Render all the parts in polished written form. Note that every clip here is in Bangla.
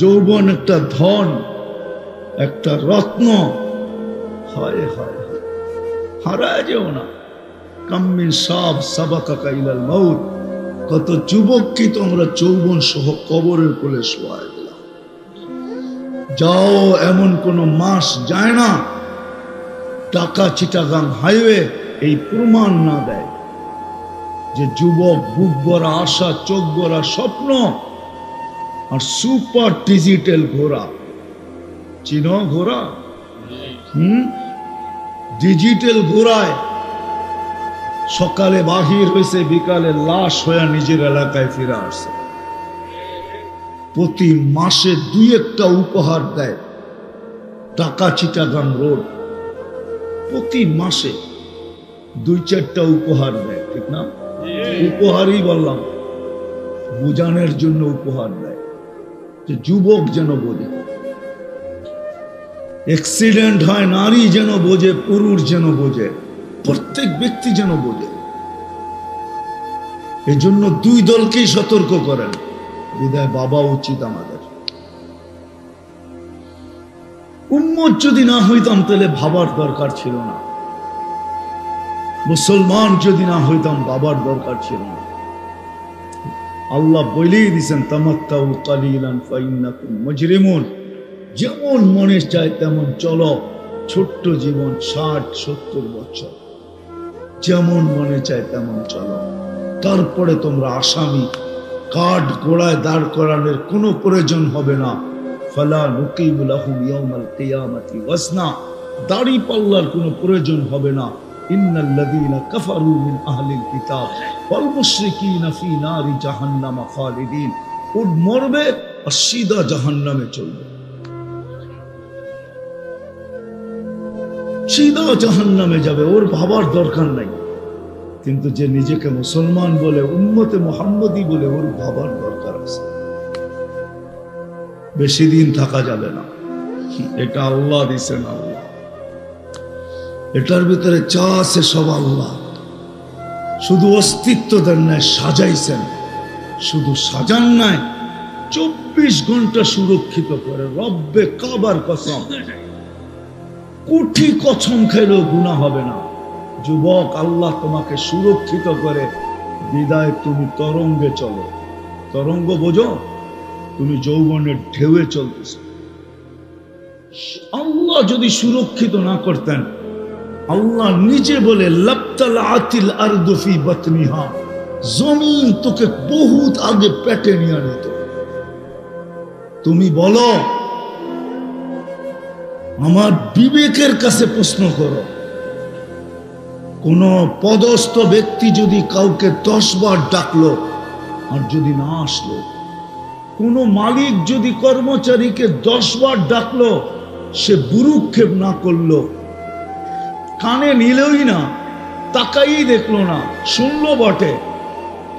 যৌবন একটা ধন, একটা রত্ন। হায় হায় হায়, হারায় যেও না। কাম্মিন সাব সাবাকাকা ইলাল মাউত, কত যুবক কি তোমরা যৌবন সহ কবরের কোলে শোয়ায় দিলাম। যাও, এমন কোন মাস যায় না ঢাকা চিটাগাং হাইওয়ে এই প্রমাণ না দেয় যে যুবক বুক ভরা আশা, চোখ ভরা স্বপ্ন আর সুপার ডিজিটাল ঘোড়া। চিনো ঘোড়া? ডিজিটাল ঘোড়ায় সকালে বাহির হয়েছে, বিকালে লাশ হয়ে নিজের এলাকায় ফিরে আসছে। প্রতি মাসে 2-1টা উপহার দেয় ঢাকা চিটাগাং রোড। প্রতি মাসে 2-4টা উপহার দেয়, ঠিক না? উপহারই বললাম, বুঝানোর জন্য উপহার দেয় যে যুবক যেন বোঝে। অ্যাক্সিডেন্ট হয়, নারী যেন বোঝে, পুরুষ যেন বোঝে, প্রত্যেক ব্যক্তি যেন বোঝে। এই জন্য 2 দলকেই সতর্ক করেন। বিদায় বাবা উচিত আমাদের। উম্মত যদি না হইতাম তাহলে ভাবার দরকার ছিল না। মুসলমান যদি না হইতাম বাবার দরকার ছিল না। আল্লাহ বলেই দিয়েছেন, তামাত্তাউ কালিলান ফাইন্নাকুম মুজরিমুন। যেমন মনে চায় তেমন চলো, ছোট্ট জীবন 60-70 বছর, যেমন মনে চায় তেমন চলো। তারপরে তোমরা আসামি, কাঠ গোড়ায় দাঁড় করানোর কোনো প্রয়োজন হবে না। ফালা নুকিমু লাহুম ইয়াউমাল কিয়ামাতি ওয়াজনা, দাড়ি পাল্লার কোনো প্রয়োজন হবে না। ইন্নাল্লাযীনা কাফারু মিন আহলিল কিতাব ওয়াল মুশরিকিনা ফি নারি জাহান্নাম খালিদিন। ও মরবে আর সিধা জাহান্নামে চলবে, সিধা জাহান্নামে যাবে। ওর ভাবার দরকার নাই। কিন্তু যে নিজেকে মুসলমান বলে, উম্মতে মুহাম্মদী বলে, ওর ভাবার দরকার আছে। বেশি দিন থাকা যাবে না। এটা আল্লাহ দিছেন, আল্লাহ। এটার ভিতরে যা আছে সব আল্লাহ। শুধু অস্তিত্ব দেন নাই, সাজাইছেন। শুধু সাজান নাই, 24 ঘন্টা সুরক্ষিত করে। রব্বে কাবার কসম, কোটি কসম খেলেও গুনাহ হবে না। যুবক, আল্লাহ তোমাকে সুরক্ষিত করে বিদায় তুমি তরঙ্গে চলো। তরঙ্গ বোঝো? তুমি যৌবনের ঢেউয়ে চলতেছ। আল্লাহ যদি সুরক্ষিত না করতেন, আল্লাহ নিজে বলে লাবতালাতিল আরদু ফি বাতনিহা, জমিন তোকে বহুত আগে পেটে নিয়ে নিত। তুমি বলো, আমার বিবেকের কাছে প্রশ্ন করো, কোন পদস্থ ব্যক্তি যদি কাউকে 10 বার ডাকলো আর যদি না আসলো, কোন মালিক যদি কর্মচারীকে 10 বার ডাকলো, সে বুরুক্ষেপ না করলো, কানে নিলই না, তাকাই দেখলো না, শুনলো বটে,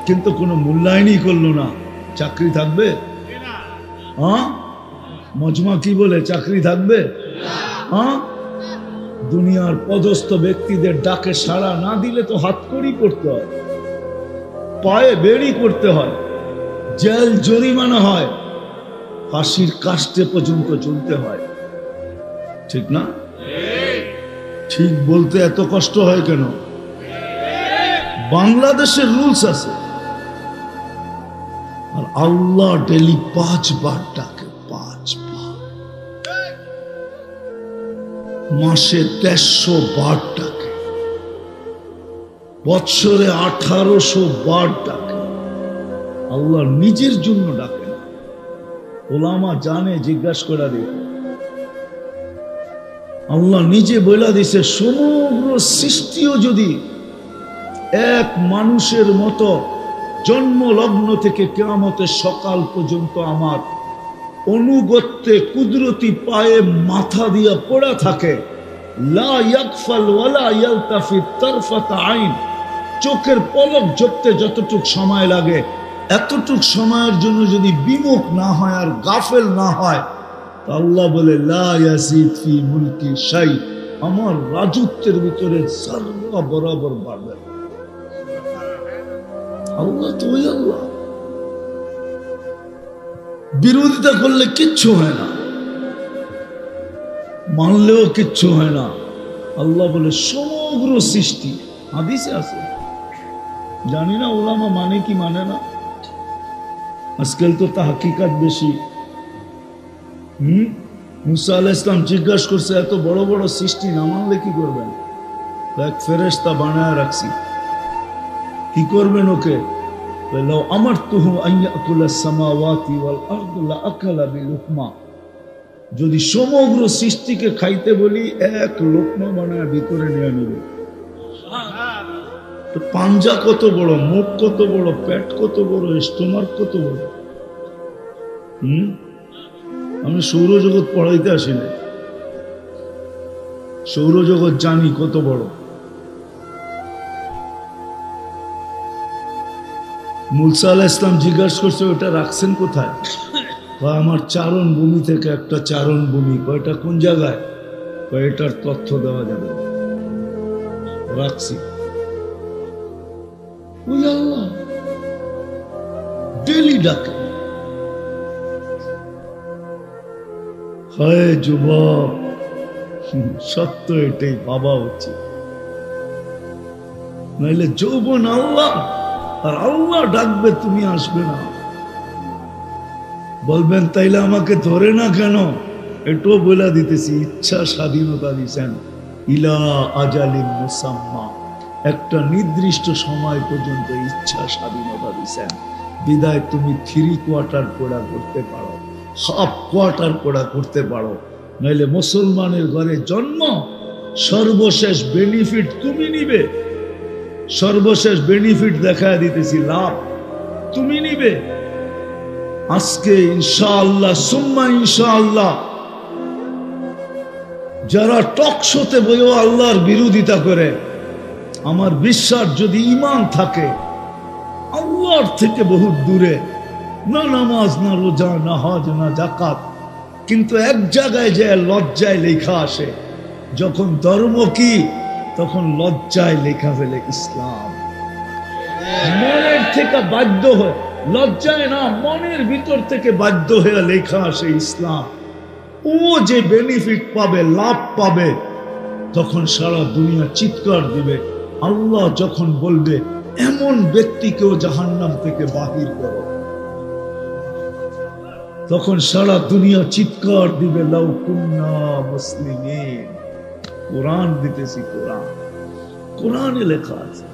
কিন্তু কোনো মূল্যায়নই করলো না, চাকরি থাকবে? হ্যাঁ, মজমা কি বলে, চাকরি থাকবে? হ্যাঁ, দুনিয়ার পদস্থ ব্যক্তিদের ডাকে সাড়া না দিলে তো হাতকড়ি করতে হয়, পায়ে বেড়ি করতে হয়, জেল জরিমানা হয়, ফাঁসির কাস্টে পর্যন্ত ঝুলতে হয়। ঠিক না? ঠিক বলতে এত কষ্ট হয় কেন? বাংলাদেশের রুলস আছে। আর আল্লাহ ডেলি 5 বার ডাকে, 5 বার। মাসে 150 বার ডাকে, বৎসরে 1800 বার ডাকে। আল্লাহ নিজের জন্য ডাকে না। ওলামা জানে, জিজ্ঞাসা করা দেখো। আল্লাহ নিজে বলে দিছে, সমগ্র সৃষ্টিও যদি এক মানুষের মতো জন্ম লগ্ন থেকে কিয়ামতের সকাল পর্যন্ত আমার অনুগত্যে কুদরতি পায়ে মাথা দিয়া পড়া থাকে, লা ইয়াকফাল ওয়ালা ইয়ালতাফিত তারফাত আইন, চোখের পলক ঝপতে যতটুক সময় লাগে, এতটুক সময়ের জন্য যদি বিমুখ না হয় আর গাফেল না হয়, আল্লাহ বলে লা ইয়াসিদ ফি মুলকি শাই, আমার রাজত্বের ভিতরে সারা বরাবর বাড়বে। আল্লাহ তো ওই আল্লাহ। বিরোধিতা করলে কিচ্ছু হয় না, মানলেও কিচ্ছু হয় না। আল্লাহ বলে সমগ্র সৃষ্টি, হাদিসে আছে, জানি না ওলামা মানে কি মানে না, আজকাল তো তাহকিকাত বেশি। মুসা আলাইহিস সালাম জিজ্ঞাসা করছে, এত বড় বড় সৃষ্টি না মানলে কি করবেন? এক ফেরেশতা বানায় রাখছি, কি করবেন ওকে? লাউ আমারতুহু আন ইয়াকুলাস সামাওয়াতি ওয়াল আরদু লাআকালা বিলুকমা, যদি সমগ্র সৃষ্টিকে খাইতে বলি এক লোকমা বানায় ভিতরে নিয়ে নিবে। তো পাঞ্জা কত বড়, মুখ কত বড়, পেট কত বড়, স্টোমাক কত বড়। আমি সৌরজগৎ পড়াইতে আসি না, সৌরজগৎ জানি কত বড়। মুসা আলাইহিস সালাম জিজ্ঞাসা করছে, ওটা রাখছেন কোথায়? আমার চারণ ভূমি থেকে একটা চারণ ভূমি। কয়টা কোন জায়গায়? এটার তথ্য দেওয়া যাবে, রাখছি। ওই আল্লাহ ডেলি ডাকে, হয় যুবক, সত্য এটাই ভাবা উচিত, নাইলে যৌবন আল্লাহ, আর আল্লাহ ডাকবে, তুমি আসবে না। বলবেন তাইলে আমাকে ধরে না কেন? এটাও বলে দিতেছি, ইচ্ছা স্বাধীনতা দিছেন, ইলা আজালিন মুসাম্মা, একটা নির্দিষ্ট সময় পর্যন্ত ইচ্ছা স্বাধীনতা দিছেন। বিদায় তুমি 3 কোয়ার্টার পড়া করতে পারো, হাফ কোয়ার্টার পড়া করতে পারো, নাইলে মুসলমানের ঘরে জন্ম, সর্বশেষ বেনিফিট তুমি নিবে। সর্বশেষ বেনিফিট দেখায় দিতেছি, লাভ তুমি নিবে। আজকে ইনশাআল্লাহ সুম্মা ইনশাআল্লাহ যারা টক শোতে বইও আল্লাহর বিরোধিতা করে, আমার বিশ্বাস যদি ঈমান থাকে আল্লাহর থেকে বহুত দূরে, না নামাজ, না রোজা, না হজ, না যাকাত, কিন্তু এক জায়গায় যে লজ্জায় লেখা আসে, যখন ধর্ম কি, তখন লজ্জায় লেখা ফেলে ইসলাম। মনের থেকে বাধ্য হয়, লজ্জায় না, মনের ভিতর থেকে বাধ্য হয়ে লেখা আসে ইসলাম। ও যে বেনিফিট পাবে, লাভ পাবে, তখন সারা দুনিয়া চিৎকার দিবে। আল্লাহ যখন বলবে এমন ব্যক্তিকেও জাহান্নাম থেকে বাহির করো, তখন সারা দুনিয়া চিৎকার দিবে, লাউ কুন্না মুসলিমিন। কোরআন দিতেছি, কোরআন, কোরআনে লেখা আছে।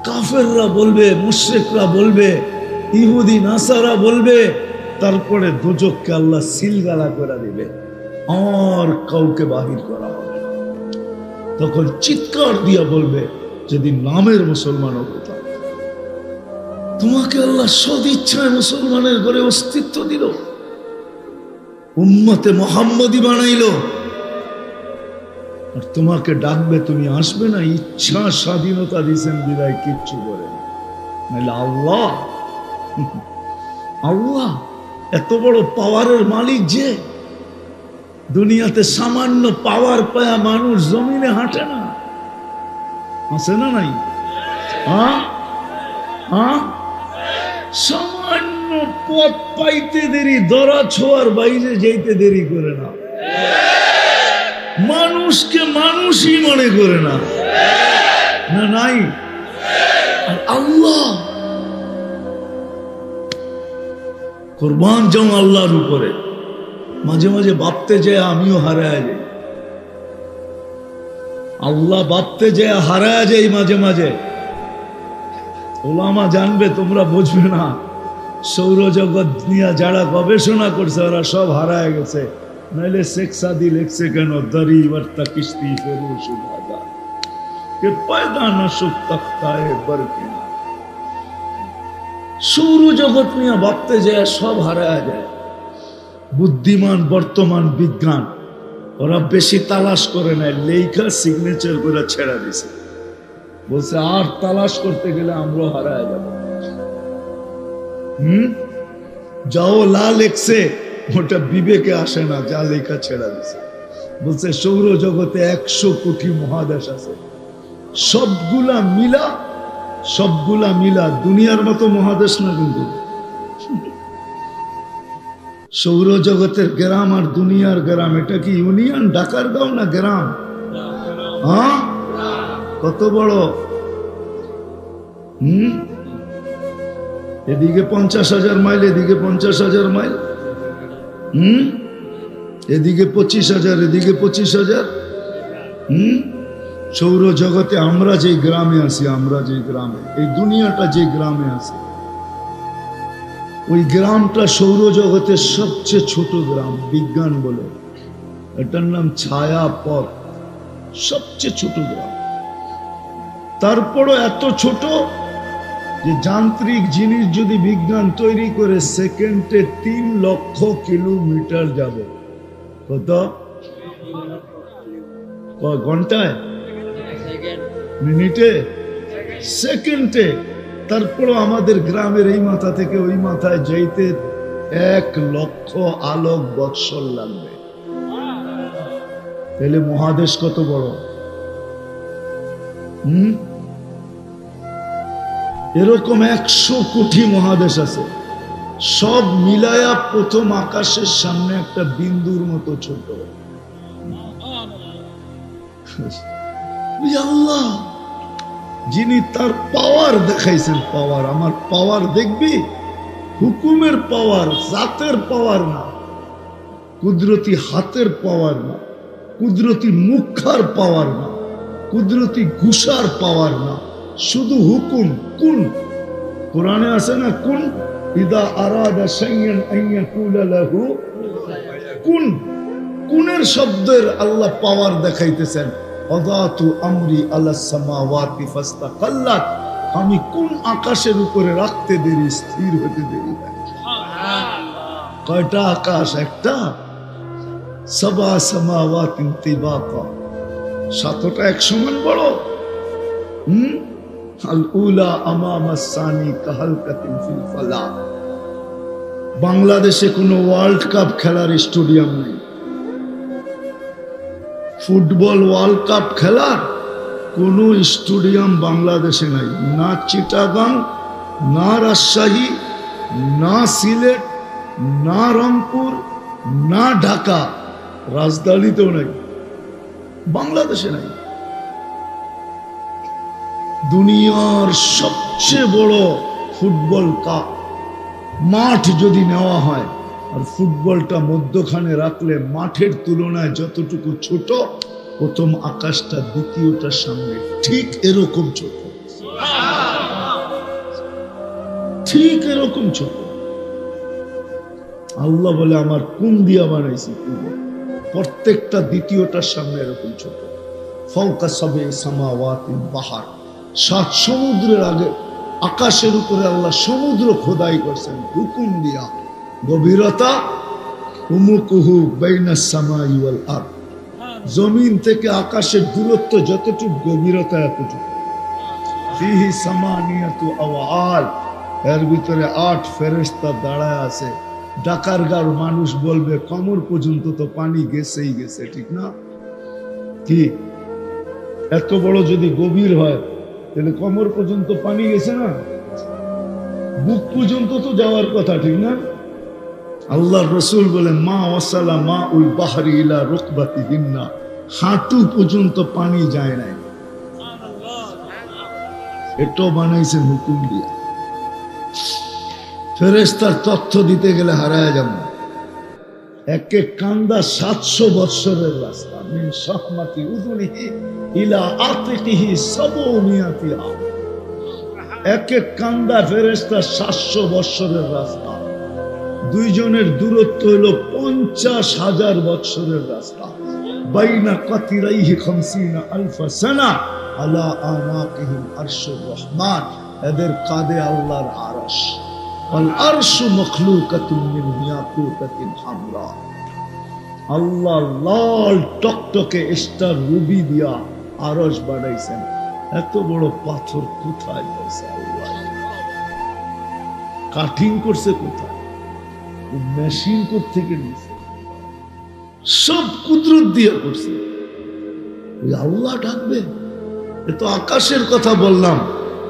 কাফেররা বলবে, মুশরিকরা বলবে, ইহুদি নাসারা বলবে, তারপরে দোজখকে আল্লাহ সিলগালা করে দিবে, আর কাউকে বাহির করা হবে না। তখন চিৎকার দিয়া বলবে, যদি নামের মুসলমান হতো, তোমাকে আল্লাহ সদিচ্ছায় মুসলমানের ঘরে অস্তিত্ব দিল, উম্মতে মুহাম্মদী বানাইল, আর তোমাকে ডাকবে, তুমি আসবে না। ইচ্ছা স্বাধীনতা দিয়েছেন বিদায় কিচ্ছু করে না। নাহলে আল্লাহ, আল্লাহ এত বড় পাওয়ারের মালিক যে, দুনিয়াতে সামান্য পাওয়ার পায়া মানুষ জমিনে হাঁটে না, আছে না নাই? সামান্য পথ পাইতে দেরি, দরা ছোঁয়ার বাইরে যেতে দেরি করে না, মানুষকে মানুষই মনে করে না, না নাই? আর আল্লাহ কুরবান যাও আল্লাহর উপরে। মাঝে মাঝে ভাবতে যায় আমিও হারায় যাই, আল্লাহ ভাবতে যায় হারায় যাই মাঝে মাঝে। ওলামা জানবে, তোমরা বুঝবে না। সৌরজগৎ নিয়ে যারা গবেষণা করছে ওরা সব হারায় গেছে। নাইলে শেখ সাদি লেখছে কেন, দরি বর্তা কিস্তি ফেরুশ বাদা কে পয়দা না সুখ তখতায়ে বরকিনা। সৌরজগৎ নিয়ে ভাবতে যায় সব হারায় যায়। বুদ্ধিমান বর্তমান বিজ্ঞান ওরা বেশি তালাশ করে নাই, লেখা সিগনেচার করে ছেড়া দিছে, বলছে আর তালাশ করতে গেলে আমরা হারায় যাব। যাও লা লেখছে, ওটা বিবেকে আসে না, যা লেখা ছেড়া দিছে। বলছে সৌরজগতে 100 কোটি মহাদেশ আছে, সবগুলা মিলা দুনিয়ার মতো মহাদেশ না, কিন্তু সৌরজগতের গ্রাম আর দুনিয়ার গ্রাম, এটা কি ইউনিয়ন ঢাকার গাঁও না গ্রাম? হ্যাঁ, কত বড়? এদিকে 50,000 মাইল, এদিকে 50,000 মাইল, এদিকে 25,000, এদিকে 25,000। সৌরজগতে আমরা যে গ্রামে আছি, আমরা যে গ্রামে, এই দুনিয়াটা যে গ্রামে আছে, ওই গ্রামটা সৌরজগতের সবচেয়ে ছোট গ্রাম বিজ্ঞান বলে। এটার নাম ছায়াপথ, সবচেয়ে ছোট গ্রাম। তারপরও এত ছোট যে যান্ত্রিক জিনিস যদি বিজ্ঞান তৈরি করে সেকেন্ডে 3 লক্ষ কিলোমিটার যাবে। কত? ঘন্টায়, মিনিটে, সেকেন্ডে। তারপরও আমাদের গ্রামের এই মাথা থেকে ওই মাথায় যাইতে 1 লক্ষ আলোক বৎসর লাগবে। তাহলে মহাদেশ কত বড়? এরকম 100 কোটি মহাদেশ আছে, সব মিলায়া প্রথম আকাশের সামনে একটা বিন্দুর মতো ছোট। আল্লাহ যিনি তার পাওয়ার দেখাইছেন, পাওয়ার, আমার পাওয়ার দেখবি, হুকুমের পাওয়ার, জাতের পাওয়ার না, কুদরতি হাতের পাওয়ার না, কুদরতি মুখার পাওয়ার না, কুদরতি ঘুষার পাওয়ার না, শুধু হুকুম। কুন, কোরআনে আছে না, কুন ইদা আরাদা শাইআন আন ইয়াকুলা লাহু কুন। কুনের শব্দের আল্লাহ পাওয়ার দেখাইতেছেন। আযাতু আমরি আলাস সামাওয়াতি ফাস্তাকাল্লাত, আমি কোন আকাশের উপরে রাখতে দেরি, স্থির হতে দেরি। কয়টা আকাশ? একটা। সাবা সামাওয়াতিন তিবাকা, 7টা এক সমান বড়। আল উলা আমামা সানি কাহালকাতিন ফিল ফালা। বাংলাদেশে কোনো ওয়ার্ল্ড কাপ খেলার স্টেডিয়াম নেই, ফুটবল ওয়ার্ল্ড কাপ খেলার কোনো স্টেডিয়াম বাংলাদেশে নাই। না চিটাগাং, না রাজশাহী, না সিলেট, না রংপুর, না ঢাকা, রাজধানীতেও নাই, বাংলাদেশে নাই। দুনিয়ার সবচেয়ে বড় ফুটবল কাপ মাঠ যদি নেওয়া হয় আর ফুটবলটা মধ্যখানে রাখলে মাঠের তুলনায় যতটুকু ছোট, প্রথম আকাশটা দ্বিতীয়টার সামনে ঠিক এরকম ছোট, ঠিক এরকম ছোট। আল্লাহ বলে আমার কোন দিয়া বানাইছি, প্রত্যেকটা দ্বিতীয়টার সামনে এরকম ছোট। ফাওকা সাবে সামাওয়াতিন বাহার, 7 সমুদ্রের আগে আকাশের উপরে আল্লাহ সমুদ্র খোদাই করছেন হুকুম দিয়া। গভীরতা উমুকুহু বাইনাস সামাই ওয়াল আরদ, জমিন থেকে আকাশের দূরত্ব যতটুকু, গভীরতা এতটুকু। ফিহি সামানিয়াতু আওয়াল, এর ভিতরে 8 ফেরেশতা দাঁড়ায় আছে। ডাকারগার মানুষ বলবে কোমর পর্যন্ত তো পানি গেছেই গেছে, ঠিক না? কি এত বড় যদি গভীর হয় তাহলে কোমর পর্যন্ত পানি গেছে না? বুক পর্যন্ত তো যাওয়ার কথা, ঠিক না? আল্লাহ রসুল বলে মা ওয়াসালা মা উল বাহরি ইলা রুকবাতিহিন্না, হাঁটু পর্যন্ত পানি যায় নাই। এটাও বানাইছেন হুকুম দিয়া। ফেরেশতার তথ্য দিতে গেলে হারায় যাব। এক এক কান্দা 700 বৎসরের রাস্তা। মিন শাহমাতি উযুনিহি ইলা আতিকিহি সাবউনিয়াতি আম, এক এক কান্দা ফেরেশতা 700 বৎসরের রাস্তা। দুইজনের দূরত্ব হলো 50,000 বৎসরের রাস্তা। বাইনা কাতিরাইহি 50,000 সানা আলা আনাকিহিম আরশুর রহমান, এদের কাঁধে আল্লাহর আরশ। আল আরশু মখলুকাতুন মিন ইয়াকুতাতিন হামরা, আল্লাহ লাল টকটকে স্টার রুবি দিয়া আরশ বানাইছেন। এত বড় পাথর কোথায় পাইছে আল্লাহ? কাটিং করছে কোথায়? মেশিন থেকে নিছে, সব কুদরত দিয়ে করছে। আল্লাহ ডাকবে। এ তো আকাশের কথা বললাম,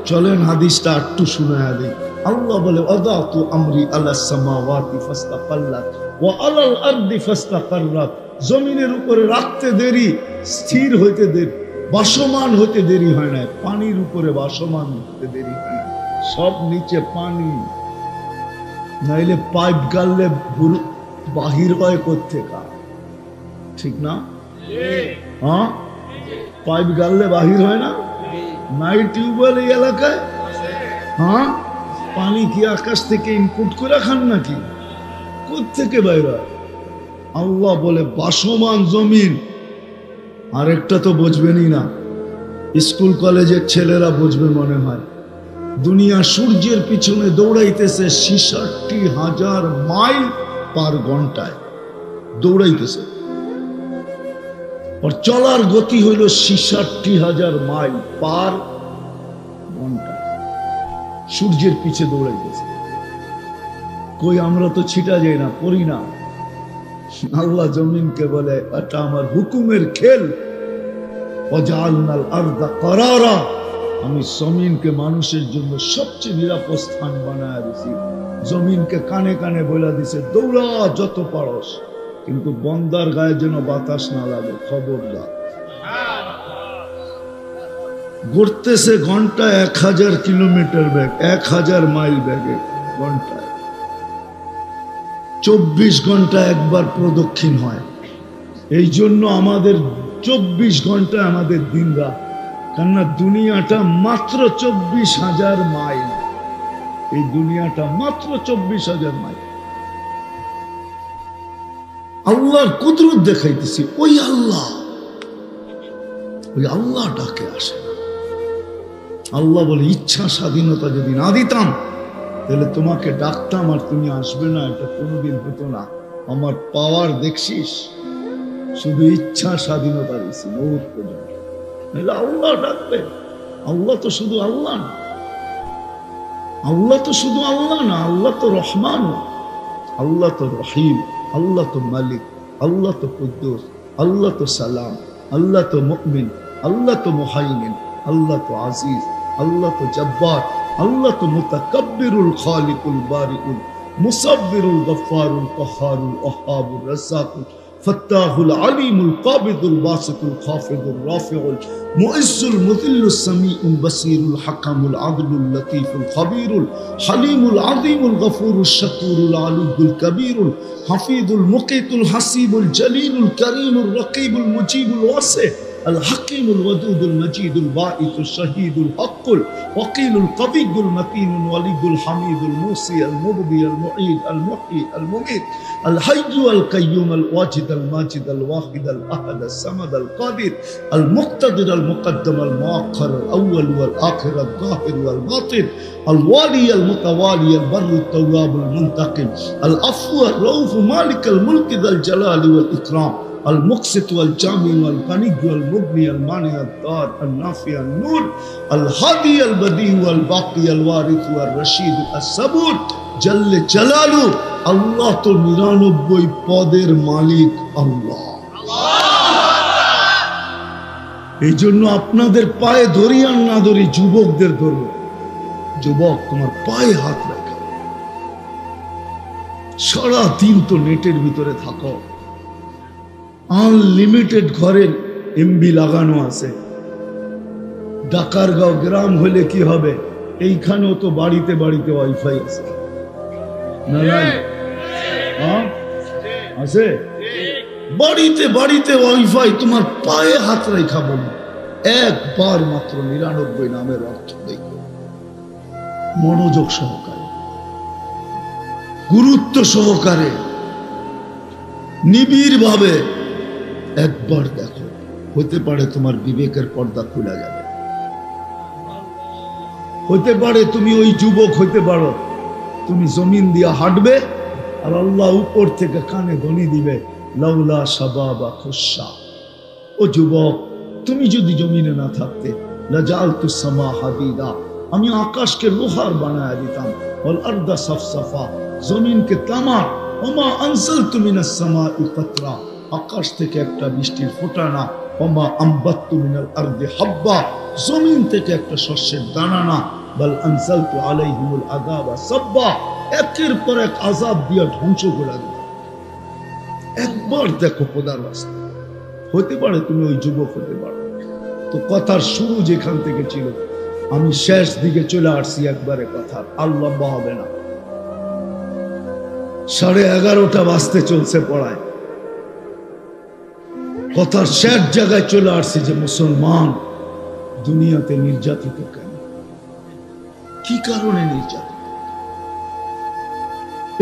চলেন হাদিসটা একটু শোনায়া দিই। আল্লাহ বলে ওয়াদাতু আমরি আলাস সামাওয়াতি ফাস্তাকাল্লাত ওয়া আলাল আরদি ফাস্তাকাররাত, জমিনের উপরে রাখতে দেরি, স্থির হইতে দেরি, ভাসমান হতে দেরি হয় না। পানির উপরে ভাসমান হতে দেরি হয় না, সব নিচে পানি। নাইলে পাইপ গাললে বাহির হয় কোত্থেকা, ঠিক না? হ্যাঁ, পাইপ গাললে বাহির হয় না? নাই টিউবওয়েল এই এলাকায়? হ্যাঁ, পানি কি আকাশ থেকে ইনপুট করে খান নাকি? কোত্থেকে বাইর হয়? আল্লাহ বলে ভাসমান জমিন। আরেকটা তো বুঝবেনই না, স্কুল কলেজের ছেলেরা বুঝবে মনে হয়। দুনিয়া সূর্যের পিছনে দৌড়াইতেছে ৬৬,০০০ মাইল পার ঘন্টায় দৌড়াইতেছে, আর চলার গতি হইল ৬৬,০০০ মাইল পার ঘন্টায়। সূর্যের পিছে দৌড়াইতেছে। কই আমরা তো ছিটা যাই না, পড়ি না। আল্লাহ জমিনকে বলে এটা আমার হুকুমের খেল। ওয়াজআলনাল আরদা করারা, আমি জমিনকে মানুষের জন্য সবচেয়ে নিরাপদ স্থান বানায় দিছি। জমিনকে কানে কানে বলে দিছে দৌড়া যত পারস, কিন্তু বন্দার গায়ে যেন বাতাস না লাগে, খবরদার। ঘুরতেছে ঘন্টায় ১০০০ কিলোমিটার বেগ, ১০০০ মাইল বেগে ঘন্টায়। ২৪ ঘন্টা একবার প্রদক্ষিণ হয়। এই জন্য আমাদের ২৪ ঘন্টায় আমাদের দিন রাত, কেননা দুনিয়াটা মাত্র ২৪,০০০ মাইল। এই দুনিয়াটা মাত্র ২৪,০০০ মাইল। আল্লাহর কুদরত দেখাইতেছি। ওই আল্লাহ ডাকে আসে না। আল্লাহ বলে ইচ্ছা স্বাধীনতা যদি না দিতাম তাহলে তোমাকে ডাকতাম আর তুমি আসবে না, এটা কোনোদিন হতো না। আমার পাওয়ার দেখছিস, শুধু ইচ্ছা স্বাধীনতা দিচ্ছি মৌত পর্যন্ত। আল্লাহ ডাকবে। আল্লাহ তো শুধু আল্লাহ না, আল্লাহ তো শুধু আল্লাহ না, আল্লাহ তো রহমান, আল্লাহ তো রহিম, আল্লাহ তো মালিক, আল্লাহ তো কুদ্দুস, আল্লাহ তো সালাম, আল্লাহ তো মুমিন, আল্লাহ তো মুহাইমিন, আল্লাহ তো আজিজ, আল্লাহ তো জব্বার, আল্লাহ তো মুতাকাব্বিরুল খালিকুল বারিউল মুসাব্বিরুল গফফারুল কহ্হারুল ওয়াহ্হাবুর রাজ্জাকুল ফাত্তাহুল আলিমুল কাবিদুল বাসিতুল খাফিদুর রাফিউল মুইজ্জুল মুযিল্লুস সামিউল বাসীরুল হাকামুল আদলুল লতীফুল খবীরুল হালিমুল আযীমুল গফুরুশ শাকুরুল আলিয়ুল কবীরুল হাফিজুল মুকিতুল হাসিবুল জলিলুল করিমুর রকিবুল মুজিবুল ওয়াসি الحكيم الودود المجيد الباعث الشهيد الحق الوكيل القوي المتين الولي الحميد الموصي المبدي المعيد المحيي المميت الحي القيوم الواجد الماجد الواحد الاحد الصمد القادر المقتدر المقدم المؤخر الاول والاخر الظاهر والباطن الوالي المتوالي البر التواب المنتقم العفو الرؤوف مالك الملك ذا الجلال والاكرام المقسط والجامع والغني والمغني المانع الضار النافع النور الهادي البديع والباقي الوارث والرشيد الصبور جل جلاله। আল্লাহ তো ৯৯ পদের মালিক আল্লাহ। এই জন্য আপনাদের পায়ে ধরি আর না ধরি, যুবকদের ধরবো। যুবক, তোমার পায়ে হাত রাখা। সারাদিন তো নেটের ভিতরে থাকো, আনলিমিটেড ঘরের এমবি লাগানো আছে। ডাকারগাঁও গ্রাম হলে কি হবে, এইখানেও তো বাড়িতে বাড়িতে ওয়াইফাই আছে না? আছে বাড়িতে বাড়িতে ওয়াইফাই। তোমার পায়ে হাত রেখা বলি একবার মাত্র ৯৯ নামের অর্থ দেখো, মনোযোগ সহকারে, গুরুত্ব সহকারে, নিবিড় ভাবে একবার দেখো। হতে পারে তোমার বিবেকের পর্দা খুলে যাবে। হতে পারে তুমি ওই যুবক হইতে পারো, তুমি জমিন দিয়া হাঁটবে আর আল্লাহ উপর থেকে কানে ধ্বনি দিবে লাউলা শাবাবা খুশা। ও যুবক, তুমি যদি জমিনে না থাকতে লাজালতু সামা হাদিদা, আমি আকাশকে লোহার বানায় দিতাম, ওয়াল আরদা সাফসাফা, জমিনকে তামা, ওমা আনসালতু মিনাস সামাই কাতরা, আকাশ থেকে একটা বৃষ্টির ফোঁটা না, ওমা আম্বাত্তু মিনাল আরদি হাব্বা, জমিন থেকে একটা শস্যের দানা না, বাল আনসালতু আলাইহিমুল আযাবা সাব্বা, একের পর এক আযাব দিয়ে ধ্বংস করে দিল। একবার দেখো খোদার রাস্তা, হতে পারে তুমি ওই যুবক হতে পারো। তো কথার শুরু যেখান থেকে ছিল, আমি শেষ দিকে চলে আসছি একবারে কথার, আর লম্বা হবে না। 11:30 বাজতে চলছে পড়ায়, কথার শেষ জায়গায় চলে আসছি যে মুসলমান দুনিয়াতে নির্যাতিত কেন, কি কারণে নির্যাতিত,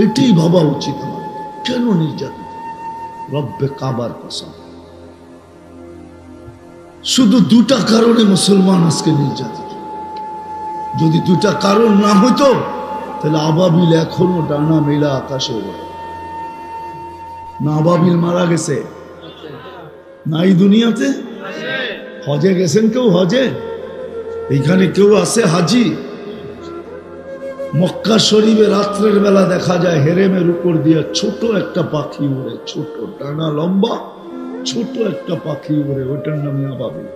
এটাই ভাবা উচিত আমাদের। কেন নির্যাতিত? রব্বে কাবার কসম, শুধু দুটা কারণে মুসলমান আজকে নির্যাতিত। যদি দুটা কারণ না হইতো তাহলে আবাবিল এখনো ডানা মেলা আকাশে ওড়ে না। আবাবিল মারা গেছে নাই দুনিয়াতে? হজে গেছেন কেউ? হজে এইখানে কেউ আছে হাজি? মক্কা শরীফে রাত্রের বেলা দেখা যায় হেরেমের উপর দিয়ে ছোট একটা পাখি উড়ে, ছোট ডানা লম্বা ছোট একটা পাখি উড়ে, ওটার নামে আবাবিল।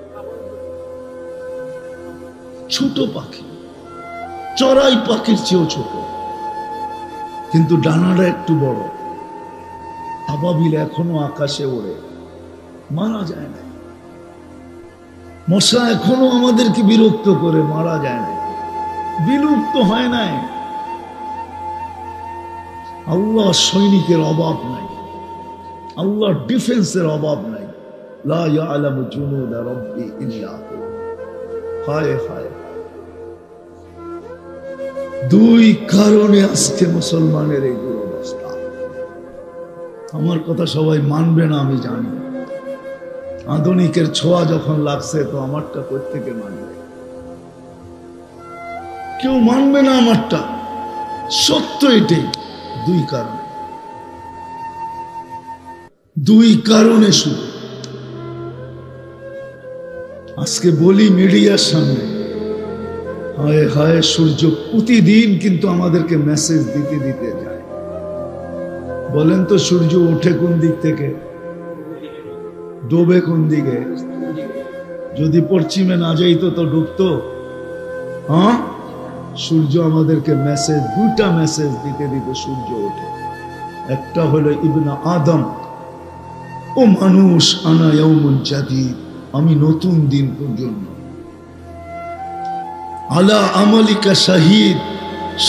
ছোট পাখি, চড়াই পাখির চেয়েও ছোট, কিন্তু ডানাটা একটু বড়। আবাবিল এখনো আকাশে ওড়ে, মারা যায় না। মশা এখনো আমাদেরকে বিরক্ত করে, মারা যায় না, বিলুপ্ত হয় নাই। আল্লাহ সৈনিকের অভাব নাই, আল্লাহ ডিফেন্সের অভাব নাই। লা ইয়ালামু জুনুদা রাব্বি ইল্লা হু। হায় হায়, দুই কারণে আজকে মুসলমানের এই দুরবস্থা। আমার কথা সবাই মানবে না আমি জানি, আধুনিকের ছোঁয়া যখন লাগছে তো আমারটা প্রত্যেকে মানবে, কেউ মানবে না আমারটা। সত্য এটাই। দুই কারণে, দুই কারণে শুধু। আজকে বলি মিডিয়ার সামনে, হায় হায় সূর্য প্রতিদিন কিন্তু আমাদেরকে মেসেজ দিতে দিতে যায়। বলেন তো সূর্য ওঠে কোন দিক থেকে, ডোবে কোন দিকে? যদি পশ্চিমে না যাইতো তো ডুবতো? হ্যাঁ, সূর্য আমাদেরকে মেসেজ, দুটা মেসেজ দিতে দিতে সূর্য ওঠে। একটা হলো ইবনে আদম, ও মানুষ, আনা ইয়াউমুন জাদীদ, আমি নতুন দিন পর্যন্ত, আলা আমালিকা শাহিদ,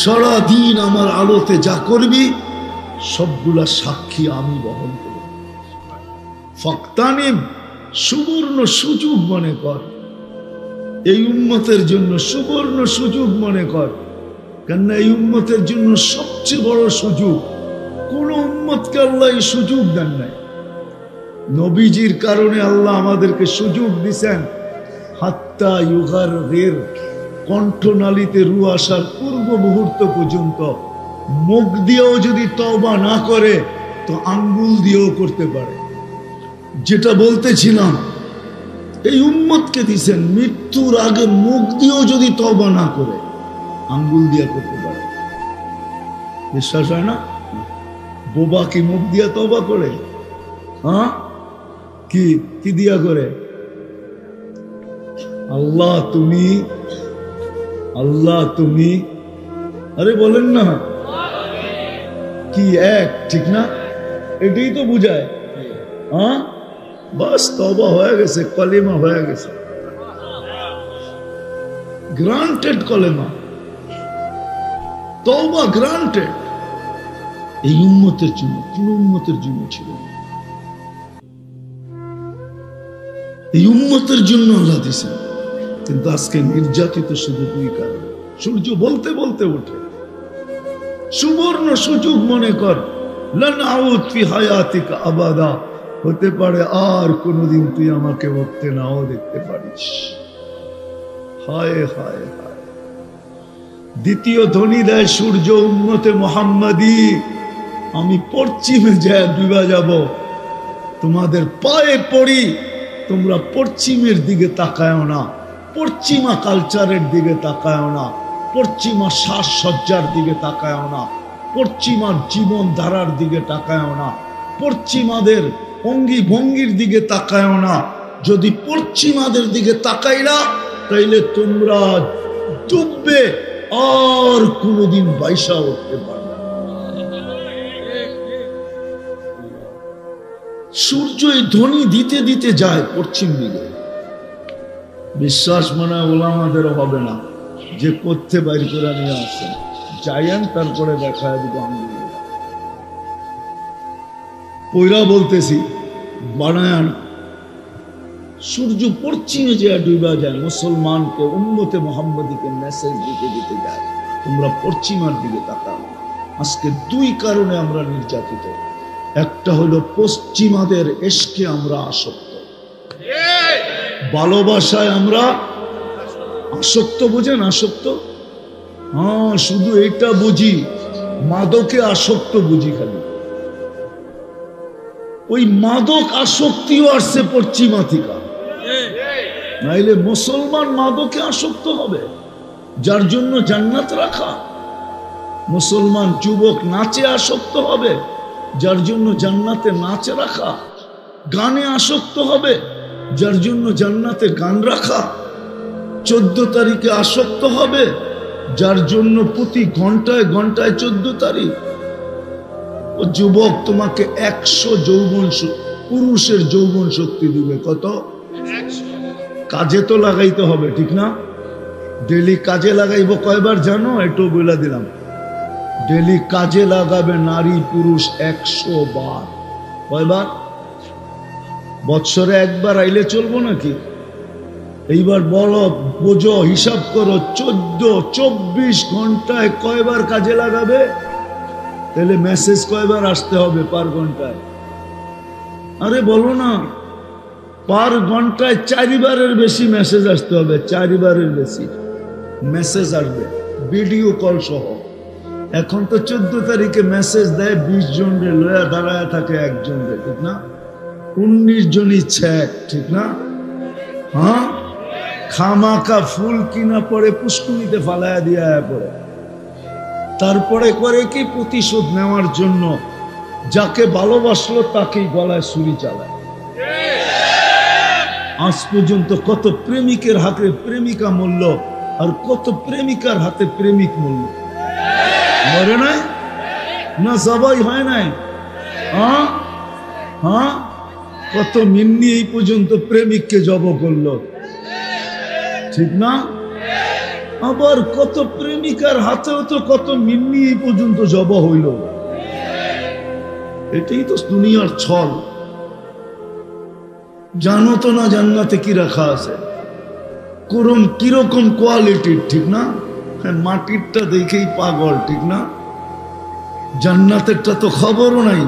সারা দিন আমার আলোতে যা করবি সবগুলা সাক্ষী আমি বহন করব। ফাক্তানিম, সুবর্ণ সুযোগ মনে কর, এই উম্মতের জন্য সুবর্ণ সুযোগ মনে কর। কেননা এই উম্মতের জন্য সবচেয়ে বড় সুযোগ, কোন উম্মতকে আল্লাহ এই সুযোগ দেন নাই। নবীজির কারণে আল্লাহ আমাদেরকে সুযোগ দিছেন, হাত্তা ইউগারগির, কণ্ঠনালীতে রু আসার পূর্ব মুহূর্ত পর্যন্ত মুখ দিয়েও যদি তওবা না করে তো আঙ্গুল দিয়েও করতে পারে। যেটা বলতেছিলাম, এই উম্মতকে দিছেন মৃত্যুর আগে মুখ দিয়েও যদি তওবা না করে আঙ্গুল দিয়ে করতে পারে। বিশ্বাস হয় না? বোবা কি মুখ দিয়া তওবা করে? হ্যাঁ, কি কি দিয়া করে? আল্লাহ তুমি, আল্লাহ তুমি, আরে বলেন না কি এক, ঠিক না? এটাই তো বুঝায়। হ্যাঁ, বাস তওবা হয়ে গেছে, কলেমা হয়ে গেছে, গ্রান্টেড কলেমা, তওবা গ্রান্টেড। এই উম্মতের জন্য, কোন উম্মতের জন্য ছিল? এই উম্মতের জন্য আল্লাহ দিয়েছেন। কিন্তু আজকে নির্যাতিত শুধু দুই কারণে। সূর্য বলতে বলতে ওঠে, সুবর্ণ সুযোগ মনে কর, লান আউদ ফি হায়াতিকা আবাদা, হতে পারে আর কোনদিন তুই আমাকে উঠতে নাও দেখতে পারিস। হায় হায় হায়। দ্বিতীয় ধ্বনি দেয় সূর্য উম্মতে মুহাম্মাদি, আমি পশ্চিমে যায় ডুবা যাব, তোমাদের পায়ে পড়ি, তোমরা পশ্চিমের দিকে তাকায়ও না, পশ্চিমা কালচারের দিকে তাকায়ও না, পশ্চিমা সাজসজ্জার দিকে তাকায়ও না, পশ্চিমার জীবন ধারার দিকে তাকায়ও না, পশ্চিমাদের অঙ্গি ভঙ্গির দিকে তাকায়ও না। যদি পশ্চিমাদের দিকে তাকাইলা তাইলে তোমরা ডুববে, আর কোনোদিন বাইসা উঠতে পারবে না। সূর্য এই ধ্বনি দিতে দিতে যায় পশ্চিম দিকে। বিশ্বাস মনে হয় ওলামাদেরও হবে না যে করতে বাইর করে নিয়ে আসেন, যাইয়েন তারপরে দেখা দিবে আঙ্গুল পয়রা বলতেছি বানায় না। সূর্য পশ্চিমে যে ডুবা যায়, মুসলমানকে উম্মতে মুহাম্মদীকে মেসেজ দিতে দিতে যায় তোমরা পশ্চিমার দিকে তাকাও। আজকে দুই কারণে আমরা নির্যাতিত। একটা হলো পশ্চিমাদের এশকে আমরা আসক্ত, ভালোবাসায় আমরা আসক্ত। বুঝেন আসক্ত? হ্যাঁ, শুধু এটা বুঝি, মাদকে আসক্ত বুঝি খালি। ওই মাদক আসক্তিও আসছে পশ্চিমা থেকে, নাইলে মুসলমান মাদকে আসক্ত হবে যার জন্য জান্নাত রাখা। মুসলমান যুবক নাচে আসক্ত হবে যার জন্য জান্নাতে নাচ রাখা। গানে আসক্ত হবে যার জন্য জান্নাতে গান রাখা। 14 তারিখে আসক্ত হবে যার জন্য প্রতি ঘন্টায় ঘন্টায় 14 তারিখ। ও যুবক তোমাকে 100 যৌবন পুরুষের যৌবন শক্তি দিবে। কত? কাজে তো লাগাইতে হবে, ঠিক না? ডেলি কাজে লাগাইব কয়বার জানো? এটাও বলে দিলাম, ডেলি কাজে লাগাবে নারী পুরুষ 100 বার। কয়বার? বৎসরে একবার আইলে চলবো নাকি? এইবার বলো, বোঝো, হিসাব করো, 24 ঘন্টায় কয়বার কাজে লাগাবে? তাহলে মেসেজ কয়বার আসতে হবে পার ঘন্টায়? আরে বলো না, পার ঘন্টায় 4 বারের বেশি মেসেজ আসতে হবে। 4 বারের বেশি মেসেজ আসবে, ভিডিও কল সহ। এখন তো 14 তারিখে মেসেজ দেয় 20 জন রে লয়া দাঁড়ায় থাকে একজন রে, ঠিক না? 19 জনই ছেক, ঠিক না? হ্যাঁ, খামাকা ফুল কিনা পরে পুষ্কুনিতে ফালায়া দিয়া পড়ে। তারপরে করে কি, প্রতিশোধ নেওয়ার জন্য যাকে ভালোবাসলো তাকেই গলায় ছুরি চালায়। আজ পর্যন্ত কত প্রেমিকের হাতে প্রেমিকা মরল, আর কত প্রেমিকার হাতে প্রেমিক মরল। মরে নাই না? সবাই হয় নাই? হ্যাঁ হ্যাঁ, কত মিন্নি এই পর্যন্ত প্রেমিককে জব করলো, ঠিক না? আবার কত প্রেমিকার হাতেও তো কত মিন্নি এই পর্যন্ত জব হইল। এটাই তো দুনিয়ার ছল। জানো তো না জান্নাতে কি রাখা আছে, কিরকম কোয়ালিটির, ঠিক না? মাটিরটা দেখেই পাগল, ঠিক না? জান্নাতেরটা তো খবরও নাই।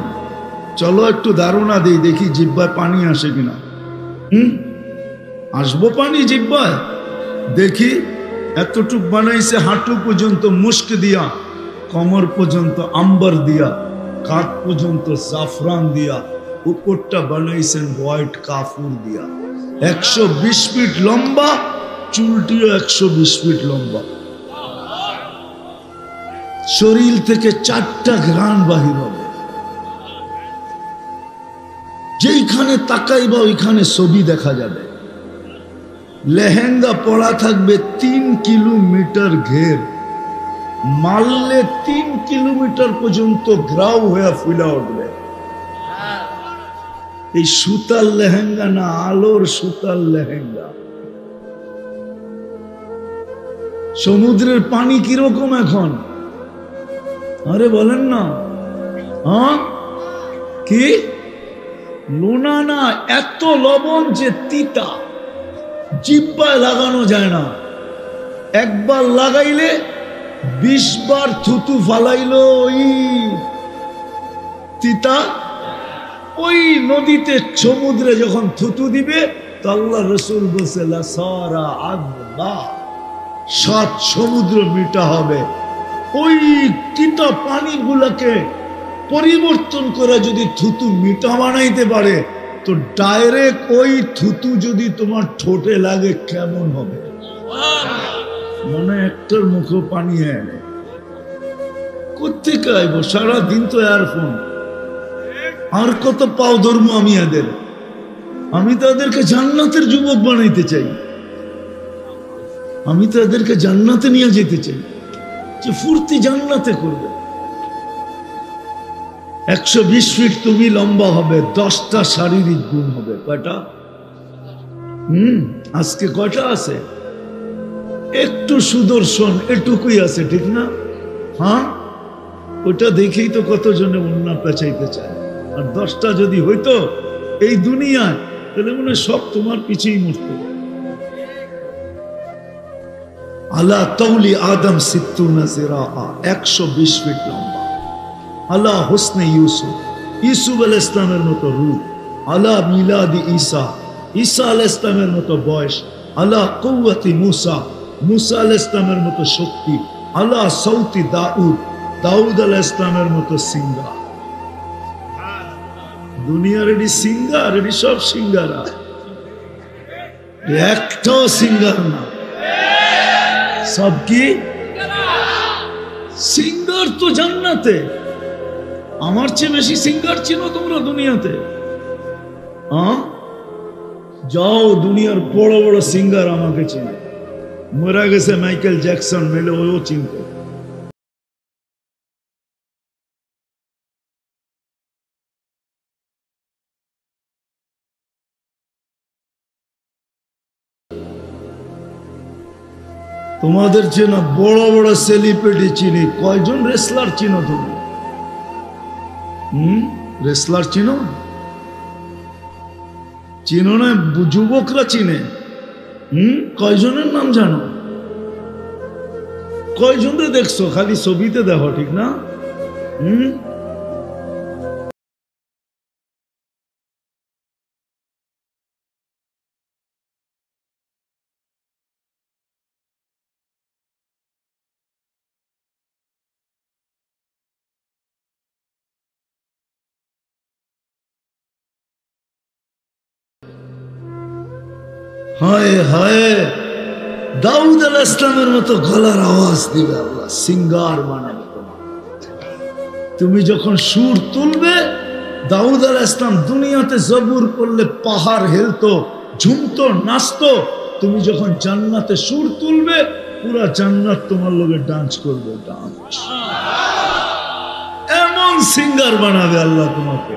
চলো একটু ধারণা দিই, দেখি জিহ্বায় পানি আসে কিনা। আসবো পানি জিহ্বায়? দেখি। এতটুক বানাইছে হাঁটু পর্যন্ত মুস্ক দিয়া, কমর পর্যন্ত আম্বার দিয়া, কাঁধ পর্যন্ত জাফরান দিয়া, উপরটা বানাইছেন হোয়াইট কাফুর দিয়া। 120 ফিট লম্বা, চুলটিও 120 ফিট লম্বা। শরীর থেকে 4টা ঘ্রাণ বাহির হবে। যেইখানে তাকাইবা ওইখানে ছবি দেখা যাবে। লেহেঙ্গা পরা থাকবে 3 কিলোমিটার ঘের, মারলে 3 কিলোমিটার পর্যন্ত গ্রাউ হয়ে ফুলা উঠবে। এই সুতার লেহেঙ্গা না, আলোর সুতার লেহেঙ্গা। সমুদ্রের পানি কিরকম এখন? আরে বলেন না। হ্যাঁ, কি লোনা না, এত লবণ যে তিতা, জিহ্বায় লাগানো যায় না। একবার লাগাইলে 20 বার থুতু ফালাইলো ওই তিতা। ওই নদীতে সমুদ্রে যখন থুতু দিবে তো আল্লাহ রসুল বলছে লাসারা আদবা, 7 সমুদ্র মিটা হবে। ওই তিতা পানিগুলোকে পরিবর্তন করে যদি থুতু মিঠা বানাইতে পারে তো ডাইরেক্ট ওই থুতু যদি তোমার ঠোঁটে লাগে কেমন হবে? মনে একটার মুখে পানি এনে কোথেকে আইব? সারাদিন তো এয়ারফোন, আর কত পাও ধর্ম আমি এদের। আমি তাদেরকে জান্নাতের যুবক বানাইতে চাই। আমি তো এদেরকে জান্নাতে নিয়ে যেতে চাই, যে ফুর্তি জান্নাতে করবে। 120 ফিট তুমি লম্বা হবে, 10টা শারীরিক গুণ হবে। কয়টা? আজকে কয়টা আছে? একটু সুদর্শন এটুকুই আছে, ঠিক না? হ্যাঁ, ওটা দেখেই তো কতজনে উন্নত চাইতে চায়। আর 10টা যদি হইতো এই দুনিয়ায়, তাহলে মনে সব তোমার পিছেই মরত। আলা তাউলি আদম সিত্তুনা জিরাআ, 120 ফিট লম্বা। আলা হুসনে ইউসুফ, ইউসুফ আলাইহিস সালামের মতো রূপ। আলা মিলাদি ঈসা, ঈসা আলাইহিস সালামের মতো বয়স। আলা কুওয়াতি মুসা, মুসা আলাইহিস সালামের মতো শক্তি। আলা সাউতি দাউদ, দাউদ আলাইহিস সালামের মতো সিঙ্গার। দুনিয়ার এডি সিঙ্গার, এডি সব সিঙ্গারা, একটাও সিঙ্গার না। সব কি সিঙ্গার? তো জান্নাতে। আমার চেয়ে বেশি সিঙ্গার চিনো তোমরা দুনিয়াতে? যাও দুনিয়ার বড় বড় সিঙ্গার আমাকে চিনো। মরা গেছে মাইকেল জ্যাকসন, মেলে ও চিনত। তোমাদের চেনা বড় বড় সেলিব্রিটি চিনি। কয়জন রেসলার চিনো তুমি? রেসলার চিনো? চিনো না? যুবকরা চিনে। কয়জনের নাম জানো? কয়জনরে দেখছো? খালি ছবিতে দেখো, ঠিক না? হায় হায়, দাউদ আলাইহিস সালামের মতো গলার আওয়াজ দিবে আল্লাহ, সিঙ্গার বানাবে তোমার। তুমি যখন সুর তুলবে, দাউদ আলাইহিস সালাম দুনিয়াতে জবুর করলে পাহাড় হেলতো, ঝুমতো, নাচতো। তুমি যখন জান্নাতে সুর তুলবে, পুরা জান্নাত তোমার লগে ডান্স করবে। ডান্স, এমন সিঙ্গার বানাবে আল্লাহ তোমাকে।